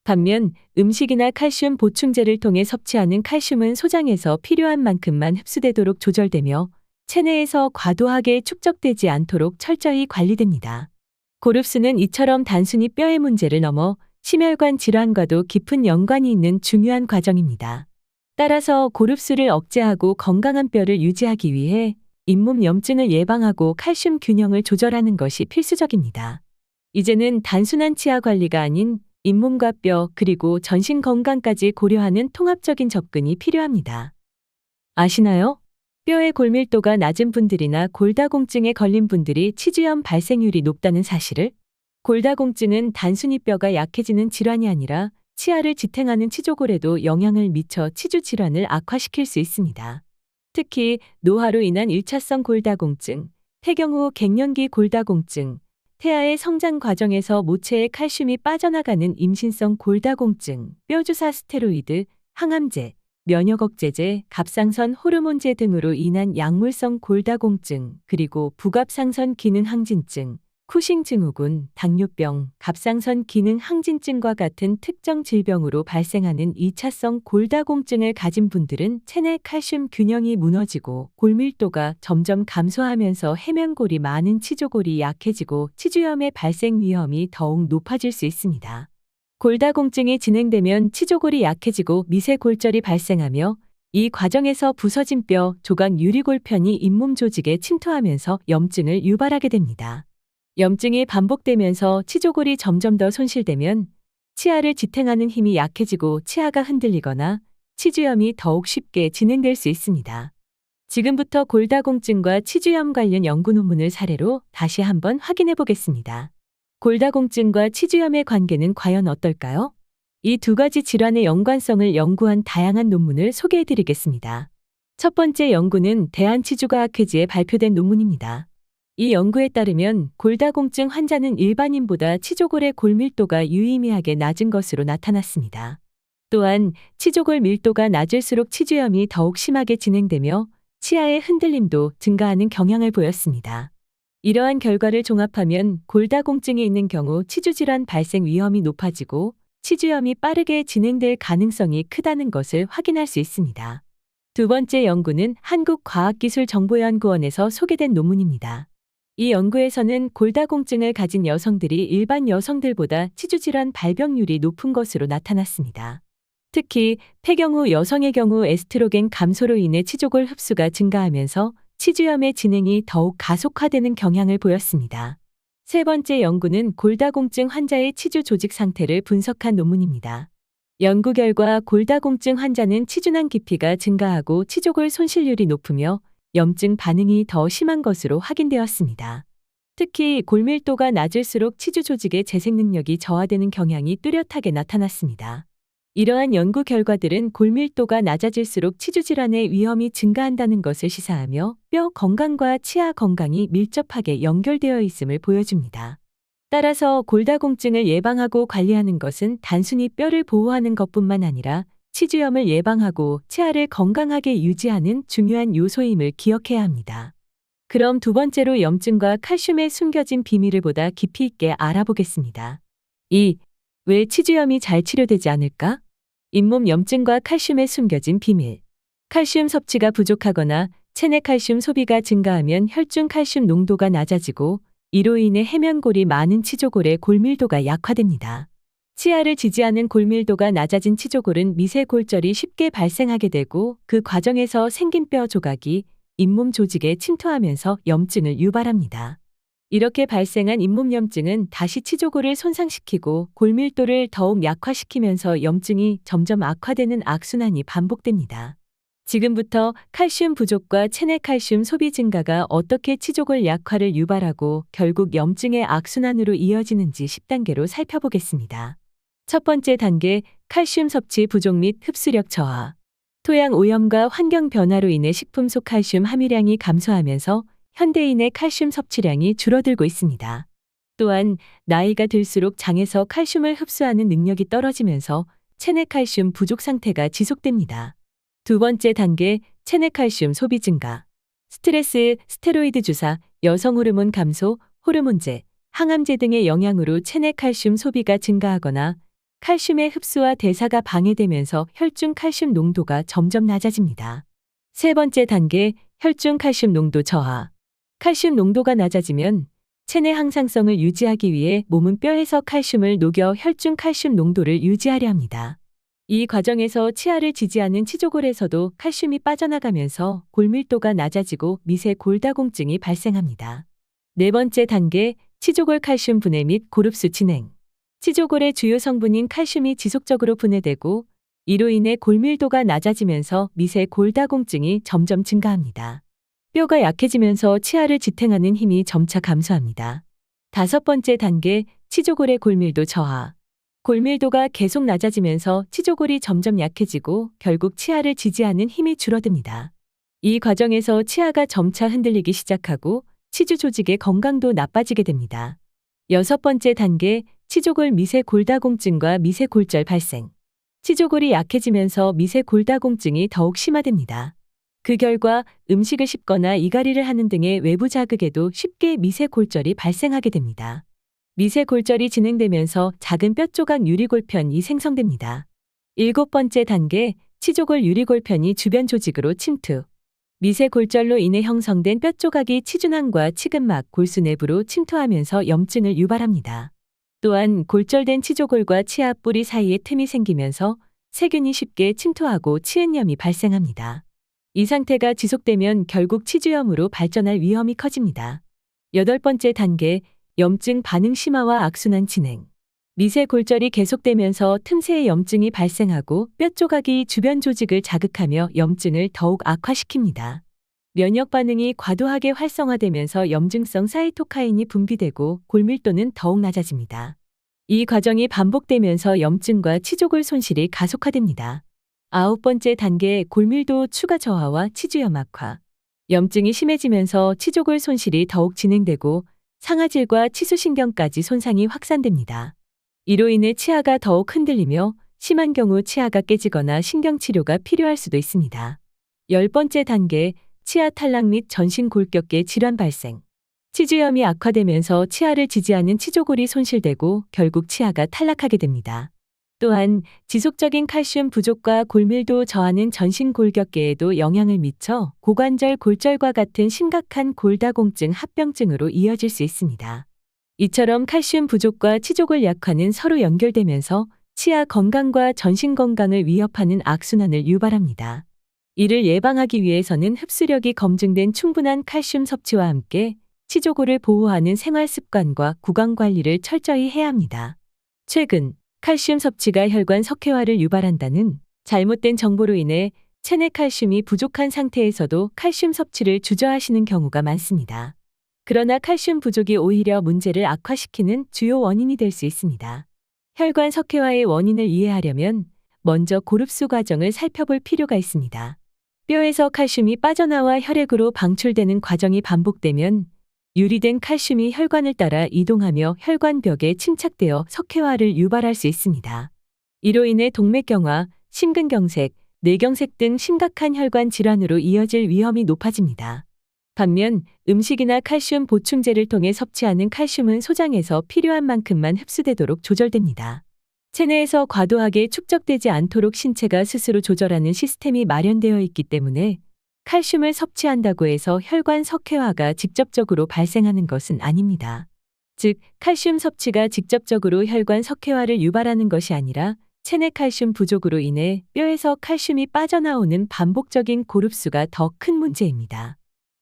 반면 음식이나 칼슘 보충제를 통해 섭취하는 칼슘은 소장에서 필요한 만큼만 흡수되도록 조절되며 체내에서 과도하게 축적되지 않도록 철저히 관리됩니다. 골흡수는 이처럼 단순히 뼈의 문제를 넘어 심혈관 질환과도 깊은 연관이 있는 중요한 과정입니다. 따라서 골흡수를 억제하고 건강한 뼈를 유지하기 위해 잇몸 염증을 예방하고 칼슘 균형을 조절하는 것이 필수적입니다. 이제는 단순한 치아 관리가 아닌 잇몸과 뼈 그리고 전신 건강까지 고려하는 통합적인 접근이 필요합니다. 아시나요? 뼈의 골밀도가 낮은 분들이나 골다공증에 걸린 분들이 치주염 발생률이 높다는 사실을? 골다공증은 단순히 뼈가 약해지는 질환이 아니라 치아를 지탱하는 치조골에도 영향을 미쳐 치주 질환을 악화시킬 수 있습니다. 특히 노화로 인한 1차성 골다공증, 폐경 후 갱년기 골다공증, 태아의 성장 과정에서 모체의 칼슘이 빠져나가는 임신성 골다공증, 뼈주사 스테로이드, 항암제, 면역억제제, 갑상선 호르몬제 등으로 인한 약물성 골다공증, 그리고 부갑상선 기능 항진증, 쿠싱 증후군, 당뇨병, 갑상선 기능 항진증과 같은 특정 질병으로 발생하는 2차성 골다공증을 가진 분들은 체내 칼슘 균형이 무너지고 골밀도가 점점 감소하면서 해면골이 많은 치조골이 약해지고 치주염의 발생 위험이 더욱 높아질 수 있습니다. 골다공증이 진행되면 치조골이 약해지고 미세골절이 발생하며 이 과정에서 부서진 뼈, 조각 유리골편이 잇몸 조직에 침투하면서 염증을 유발하게 됩니다. 염증이 반복되면서 치조골이 점점 더 손실되면 치아를 지탱하는 힘이 약해지고 치아가 흔들리거나 치주염이 더욱 쉽게 진행될 수 있습니다. 지금부터 골다공증과 치주염 관련 연구 논문을 사례로 다시 한번 확인해 보겠습니다. 골다공증과 치주염의 관계는 과연 어떨까요? 이 두 가지 질환의 연관성을 연구한 다양한 논문을 소개해 드리겠습니다. 첫 번째 연구는 대한치주과학회지에 발표된 논문입니다. 이 연구에 따르면 골다공증 환자는 일반인보다 치조골의 골밀도가 유의미하게 낮은 것으로 나타났습니다. 또한 치조골 밀도가 낮을수록 치주염이 더욱 심하게 진행되며 치아의 흔들림도 증가하는 경향을 보였습니다. 이러한 결과를 종합하면 골다공증이 있는 경우 치주질환 발생 위험이 높아지고 치주염이 빠르게 진행될 가능성이 크다는 것을 확인할 수 있습니다. 두 번째 연구는 한국과학기술정보연구원에서 소개된 논문입니다. 이 연구에서는 골다공증을 가진 여성들이 일반 여성들보다 치주질환 발병률이 높은 것으로 나타났습니다. 특히 폐경 후 여성의 경우 에스트로겐 감소로 인해 치조골 흡수가 증가하면서 치주염의 진행이 더욱 가속화되는 경향을 보였습니다. 세 번째 연구는 골다공증 환자의 치주 조직 상태를 분석한 논문입니다. 연구 결과 골다공증 환자는 치주낭 깊이가 증가하고 치조골 손실률이 높으며 염증 반응이 더 심한 것으로 확인되었습니다. 특히 골밀도가 낮을수록 치주 조직의 재생 능력이 저하되는 경향이 뚜렷하게 나타났습니다. 이러한 연구 결과들은 골밀도가 낮아질수록 치주 질환의 위험이 증가한다는 것을 시사하며 뼈 건강과 치아 건강이 밀접하게 연결되어 있음을 보여줍니다. 따라서 골다공증을 예방하고 관리하는 것은 단순히 뼈를 보호하는 것뿐만 아니라 치주염을 예방하고 치아를 건강하게 유지하는 중요한 요소임을 기억해야 합니다. 그럼 두 번째로 염증과 칼슘의 숨겨진 비밀을 보다 깊이 있게 알아보겠습니다. 2. 왜 치주염이 잘 치료되지 않을까? 잇몸 염증과 칼슘의 숨겨진 비밀. 칼슘 섭취가 부족하거나 체내 칼슘 소비가 증가하면 혈중 칼슘 농도가 낮아지고 이로 인해 해면골이 많은 치조골의 골밀도가 약화됩니다. 치아를 지지하는 골밀도가 낮아진 치조골은 미세 골절이 쉽게 발생하게 되고 그 과정에서 생긴 뼈 조각이 잇몸 조직에 침투하면서 염증을 유발합니다. 이렇게 발생한 잇몸 염증은 다시 치조골을 손상시키고 골밀도를 더욱 약화시키면서 염증이 점점 악화되는 악순환이 반복됩니다. 지금부터 칼슘 부족과 체내 칼슘 소비 증가가 어떻게 치조골 약화를 유발하고 결국 염증의 악순환으로 이어지는지 10단계로 살펴보겠습니다. 첫 번째 단계, 칼슘 섭취 부족 및 흡수력 저하. 토양 오염과 환경 변화로 인해 식품 속 칼슘 함유량이 감소하면서 현대인의 칼슘 섭취량이 줄어들고 있습니다. 또한 나이가 들수록 장에서 칼슘을 흡수하는 능력이 떨어지면서 체내 칼슘 부족 상태가 지속됩니다. 두 번째 단계, 체내 칼슘 소비 증가. 스트레스, 스테로이드 주사, 여성 호르몬 감소, 호르몬제, 항암제 등의 영향으로 체내 칼슘 소비가 증가하거나 칼슘의 흡수와 대사가 방해되면서 혈중 칼슘 농도가 점점 낮아집니다. 세 번째 단계, 혈중 칼슘 농도 저하. 칼슘 농도가 낮아지면 체내 항상성을 유지하기 위해 몸은 뼈에서 칼슘을 녹여 혈중 칼슘 농도를 유지하려 합니다. 이 과정에서 치아를 지지하는 치조골에서도 칼슘이 빠져나가면서 골밀도가 낮아지고 미세 골다공증이 발생합니다. 네 번째 단계, 치조골 칼슘 분해 및 골흡수 진행. 치조골의 주요 성분인 칼슘이 지속적으로 분해되고 이로 인해 골밀도가 낮아지면서 미세 골다공증이 점점 증가합니다. 뼈가 약해지면서 치아를 지탱하는 힘이 점차 감소합니다. 다섯 번째 단계, 치조골의 골밀도 저하. 골밀도가 계속 낮아지면서 치조골이 점점 약해지고 결국 치아를 지지하는 힘이 줄어듭니다. 이 과정에서 치아가 점차 흔들리기 시작하고 치주 조직의 건강도 나빠지게 됩니다. 여섯 번째 단계, 치조골 미세 골다공증과 미세 골절 발생. 치조골이 약해지면서 미세 골다공증이 더욱 심화됩니다. 그 결과 음식을 씹거나 이갈이를 하는 등의 외부 자극에도 쉽게 미세 골절이 발생하게 됩니다. 미세 골절이 진행되면서 작은 뼈 조각 유리골편이 생성됩니다. 일곱 번째 단계, 치조골 유리골편이 주변 조직으로 침투. 미세 골절로 인해 형성된 뼈 조각이 치준항과 치근막, 골수 내부로 침투하면서 염증을 유발합니다. 또한 골절된 치조골과 치아 뿌리 사이에 틈이 생기면서 세균이 쉽게 침투하고 치은염이 발생합니다. 이 상태가 지속되면 결국 치주염으로 발전할 위험이 커집니다. 여덟 번째 단계, 염증 반응 심화와 악순환 진행. 미세 골절이 계속되면서 틈새에 염증이 발생하고 뼈 조각이 주변 조직을 자극하며 염증을 더욱 악화시킵니다. 면역 반응이 과도하게 활성화되면서 염증성 사이토카인이 분비되고 골밀도는 더욱 낮아집니다. 이 과정이 반복되면서 염증과 치조골 손실이 가속화됩니다. 아홉 번째 단계, 골밀도 추가 저하와 치주염 악화. 염증이 심해지면서 치조골 손실이 더욱 진행되고 상아질과 치수신경까지 손상이 확산됩니다. 이로 인해 치아가 더욱 흔들리며 심한 경우 치아가 깨지거나 신경치료가 필요할 수도 있습니다. 열 번째 단계, 치아 탈락 및 전신 골격계 질환 발생. 치주염이 악화되면서 치아를 지지하는 치조골이 손실되고 결국 치아가 탈락하게 됩니다. 또한 지속적인 칼슘 부족과 골밀도 저하는 전신 골격계에도 영향을 미쳐 고관절 골절과 같은 심각한 골다공증 합병증으로 이어질 수 있습니다. 이처럼 칼슘 부족과 치조골 약화는 서로 연결되면서 치아 건강과 전신 건강을 위협하는 악순환을 유발합니다. 이를 예방하기 위해서는 흡수력이 검증된 충분한 칼슘 섭취와 함께 치조골을 보호하는 생활 습관과 구강 관리를 철저히 해야 합니다. 최근 칼슘 섭취가 혈관 석회화를 유발한다는 잘못된 정보로 인해 체내 칼슘이 부족한 상태에서도 칼슘 섭취를 주저하시는 경우가 많습니다. 그러나 칼슘 부족이 오히려 문제를 악화시키는 주요 원인이 될 수 있습니다. 혈관 석회화의 원인을 이해하려면 먼저 골흡수 과정을 살펴볼 필요가 있습니다. 뼈에서 칼슘이 빠져나와 혈액으로 방출되는 과정이 반복되면 유리된 칼슘이 혈관을 따라 이동하며 혈관벽에 침착되어 석회화를 유발할 수 있습니다. 이로 인해 동맥경화, 심근경색, 뇌경색 등 심각한 혈관 질환으로 이어질 위험이 높아집니다. 반면 음식이나 칼슘 보충제를 통해 섭취하는 칼슘은 소장에서 필요한 만큼만 흡수되도록 조절됩니다. 체내에서 과도하게 축적되지 않도록 신체가 스스로 조절하는 시스템이 마련되어 있기 때문에 칼슘을 섭취한다고 해서 혈관 석회화가 직접적으로 발생하는 것은 아닙니다. 즉, 칼슘 섭취가 직접적으로 혈관 석회화를 유발하는 것이 아니라 체내 칼슘 부족으로 인해 뼈에서 칼슘이 빠져나오는 반복적인 고릅수가 더 큰 문제입니다.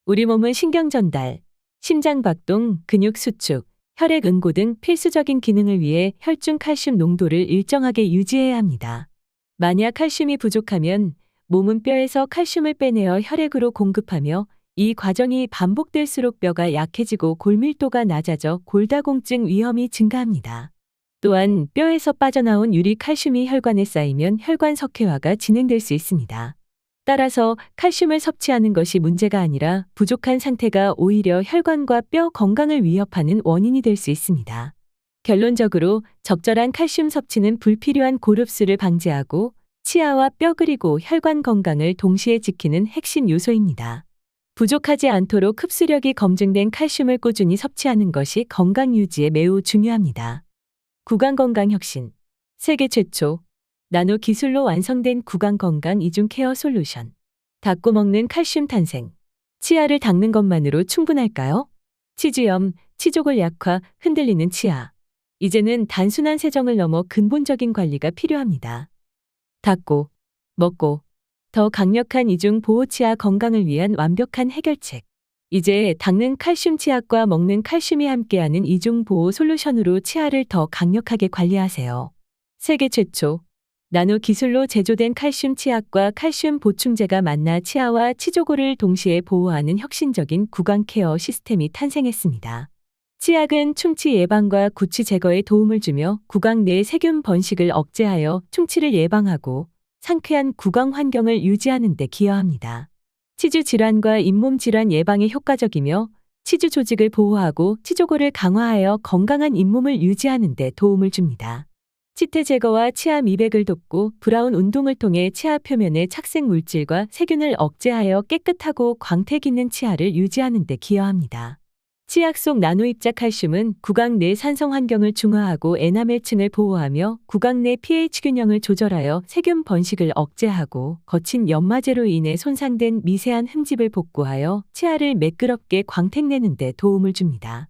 우리 몸은 신경 전달, 심장 박동, 근육 수축, 혈액 응고 등 필수적인 기능을 위해 혈중 칼슘 농도를 일정하게 유지해야 합니다. 만약 칼슘이 부족하면 몸은 뼈에서 칼슘을 빼내어 혈액으로 공급하며 이 과정이 반복될수록 뼈가 약해지고 골밀도가 낮아져 골다공증 위험이 증가합니다. 또한 뼈에서 빠져나온 유리 칼슘이 혈관에 쌓이면 혈관 석회화가 진행될 수 있습니다. 따라서 칼슘을 섭취하는 것이 문제가 아니라 부족한 상태가 오히려 혈관과 뼈 건강을 위협하는 원인이 될 수 있습니다. 결론적으로 적절한 칼슘 섭취는 불필요한 고릅수를 방지하고 치아와 뼈 그리고 혈관 건강을 동시에 지키는 핵심 요소입니다. 부족하지 않도록 흡수력이 검증된 칼슘을 꾸준히 섭취하는 것이 건강 유지에 매우 중요합니다. 구강 건강 혁신. 세계 최초 나노 기술로 완성된 구강 건강 이중 케어 솔루션. 닦고 먹는 칼슘 탄생. 치아를 닦는 것만으로 충분할까요? 치주염, 치조골 약화, 흔들리는 치아. 이제는 단순한 세정을 넘어 근본적인 관리가 필요합니다. 닦고, 먹고, 더 강력한 이중 보호 치아 건강을 위한 완벽한 해결책. 이제 닦는 칼슘 치약과 먹는 칼슘이 함께하는 이중 보호 솔루션으로 치아를 더 강력하게 관리하세요. 세계 최초 나노 기술로 제조된 칼슘 치약과 칼슘 보충제가 만나 치아와 치조골을 동시에 보호하는 혁신적인 구강 케어 시스템이 탄생했습니다. 치약은 충치 예방과 구취 제거에 도움을 주며 구강 내 세균 번식을 억제하여 충치를 예방하고 상쾌한 구강 환경을 유지하는 데 기여합니다. 치주 질환과 잇몸 질환 예방에 효과적이며 치주 조직을 보호하고 치조골을 강화하여 건강한 잇몸을 유지하는 데 도움을 줍니다. 치태 제거와 치아 미백을 돕고 브라운 운동을 통해 치아 표면의 착색 물질과 세균을 억제하여 깨끗하고 광택 있는 치아를 유지하는 데 기여합니다. 치약 속 나노 입자 칼슘은 구강 내 산성 환경을 중화하고 에나멜층을 보호하며 구강 내 pH 균형을 조절하여 세균 번식을 억제하고 거친 연마제로 인해 손상된 미세한 흠집을 복구하여 치아를 매끄럽게 광택내는 데 도움을 줍니다.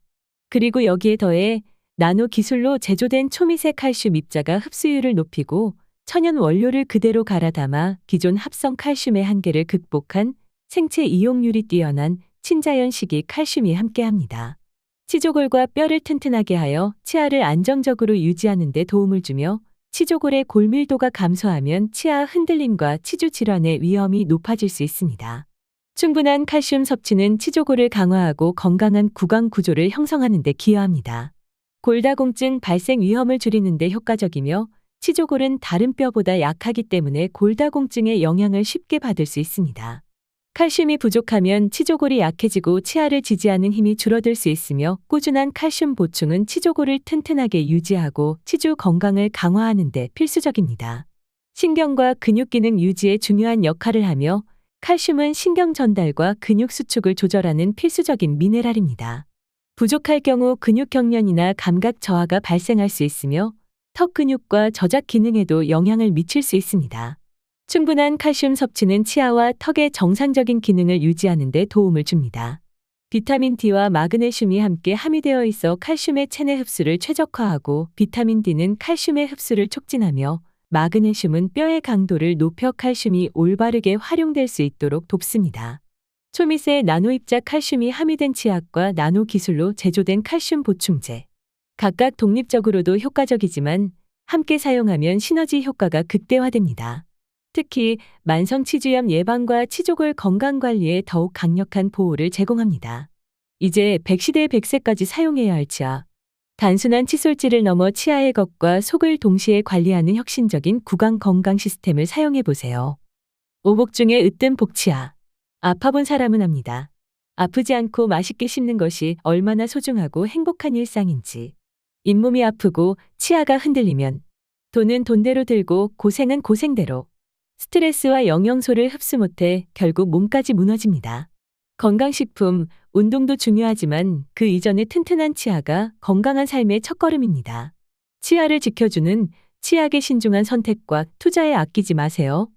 그리고 여기에 더해 나노 기술로 제조된 초미세 칼슘 입자가 흡수율을 높이고 천연 원료를 그대로 갈아 담아 기존 합성 칼슘의 한계를 극복한 생체 이용률이 뛰어난 친자연 식이 칼슘이 함께합니다. 치조골과 뼈를 튼튼하게 하여 치아를 안정적으로 유지하는 데 도움을 주며 치조골의 골밀도가 감소하면 치아 흔들림과 치주 질환의 위험이 높아질 수 있습니다. 충분한 칼슘 섭취는 치조골을 강화하고 건강한 구강 구조를 형성하는 데 기여합니다. 골다공증 발생 위험을 줄이는 데 효과적이며 치조골은 다른 뼈보다 약하기 때문에 골다공증의 영향을 쉽게 받을 수 있습니다. 칼슘이 부족하면 치조골이 약해지고 치아를 지지하는 힘이 줄어들 수 있으며 꾸준한 칼슘 보충은 치조골을 튼튼하게 유지하고 치주 건강을 강화하는 데 필수적입니다. 신경과 근육 기능 유지에 중요한 역할을 하며 칼슘은 신경 전달과 근육 수축을 조절하는 필수적인 미네랄입니다. 부족할 경우 근육 경련이나 감각 저하가 발생할 수 있으며 턱 근육과 저작 기능에도 영향을 미칠 수 있습니다. 충분한 칼슘 섭취는 치아와 턱의 정상적인 기능을 유지하는 데 도움을 줍니다. 비타민 D와 마그네슘이 함께 함유되어 있어 칼슘의 체내 흡수를 최적화하고 비타민 D는 칼슘의 흡수를 촉진하며 마그네슘은 뼈의 강도를 높여 칼슘이 올바르게 활용될 수 있도록 돕습니다. 초미세 나노 입자 칼슘이 함유된 치약과 나노 기술로 제조된 칼슘 보충제. 각각 독립적으로도 효과적이지만 함께 사용하면 시너지 효과가 극대화됩니다. 특히 만성 치주염 예방과 치조골 건강 관리에 더욱 강력한 보호를 제공합니다. 이제 100시대 100세까지 사용해야 할 치아. 단순한 칫솔질을 넘어 치아의 겉과 속을 동시에 관리하는 혁신적인 구강 건강 시스템을 사용해 보세요. 오복 중에 으뜸 복치아. 아파본 사람은 압니다. 아프지 않고 맛있게 씹는 것이 얼마나 소중하고 행복한 일상인지. 잇몸이 아프고 치아가 흔들리면 돈은 돈대로 들고 고생은 고생대로. 스트레스와 영양소를 흡수 못해 결국 몸까지 무너집니다. 건강식품, 운동도 중요하지만 그 이전에 튼튼한 치아가 건강한 삶의 첫걸음입니다. 치아를 지켜주는 치약의 신중한 선택과 투자에 아끼지 마세요.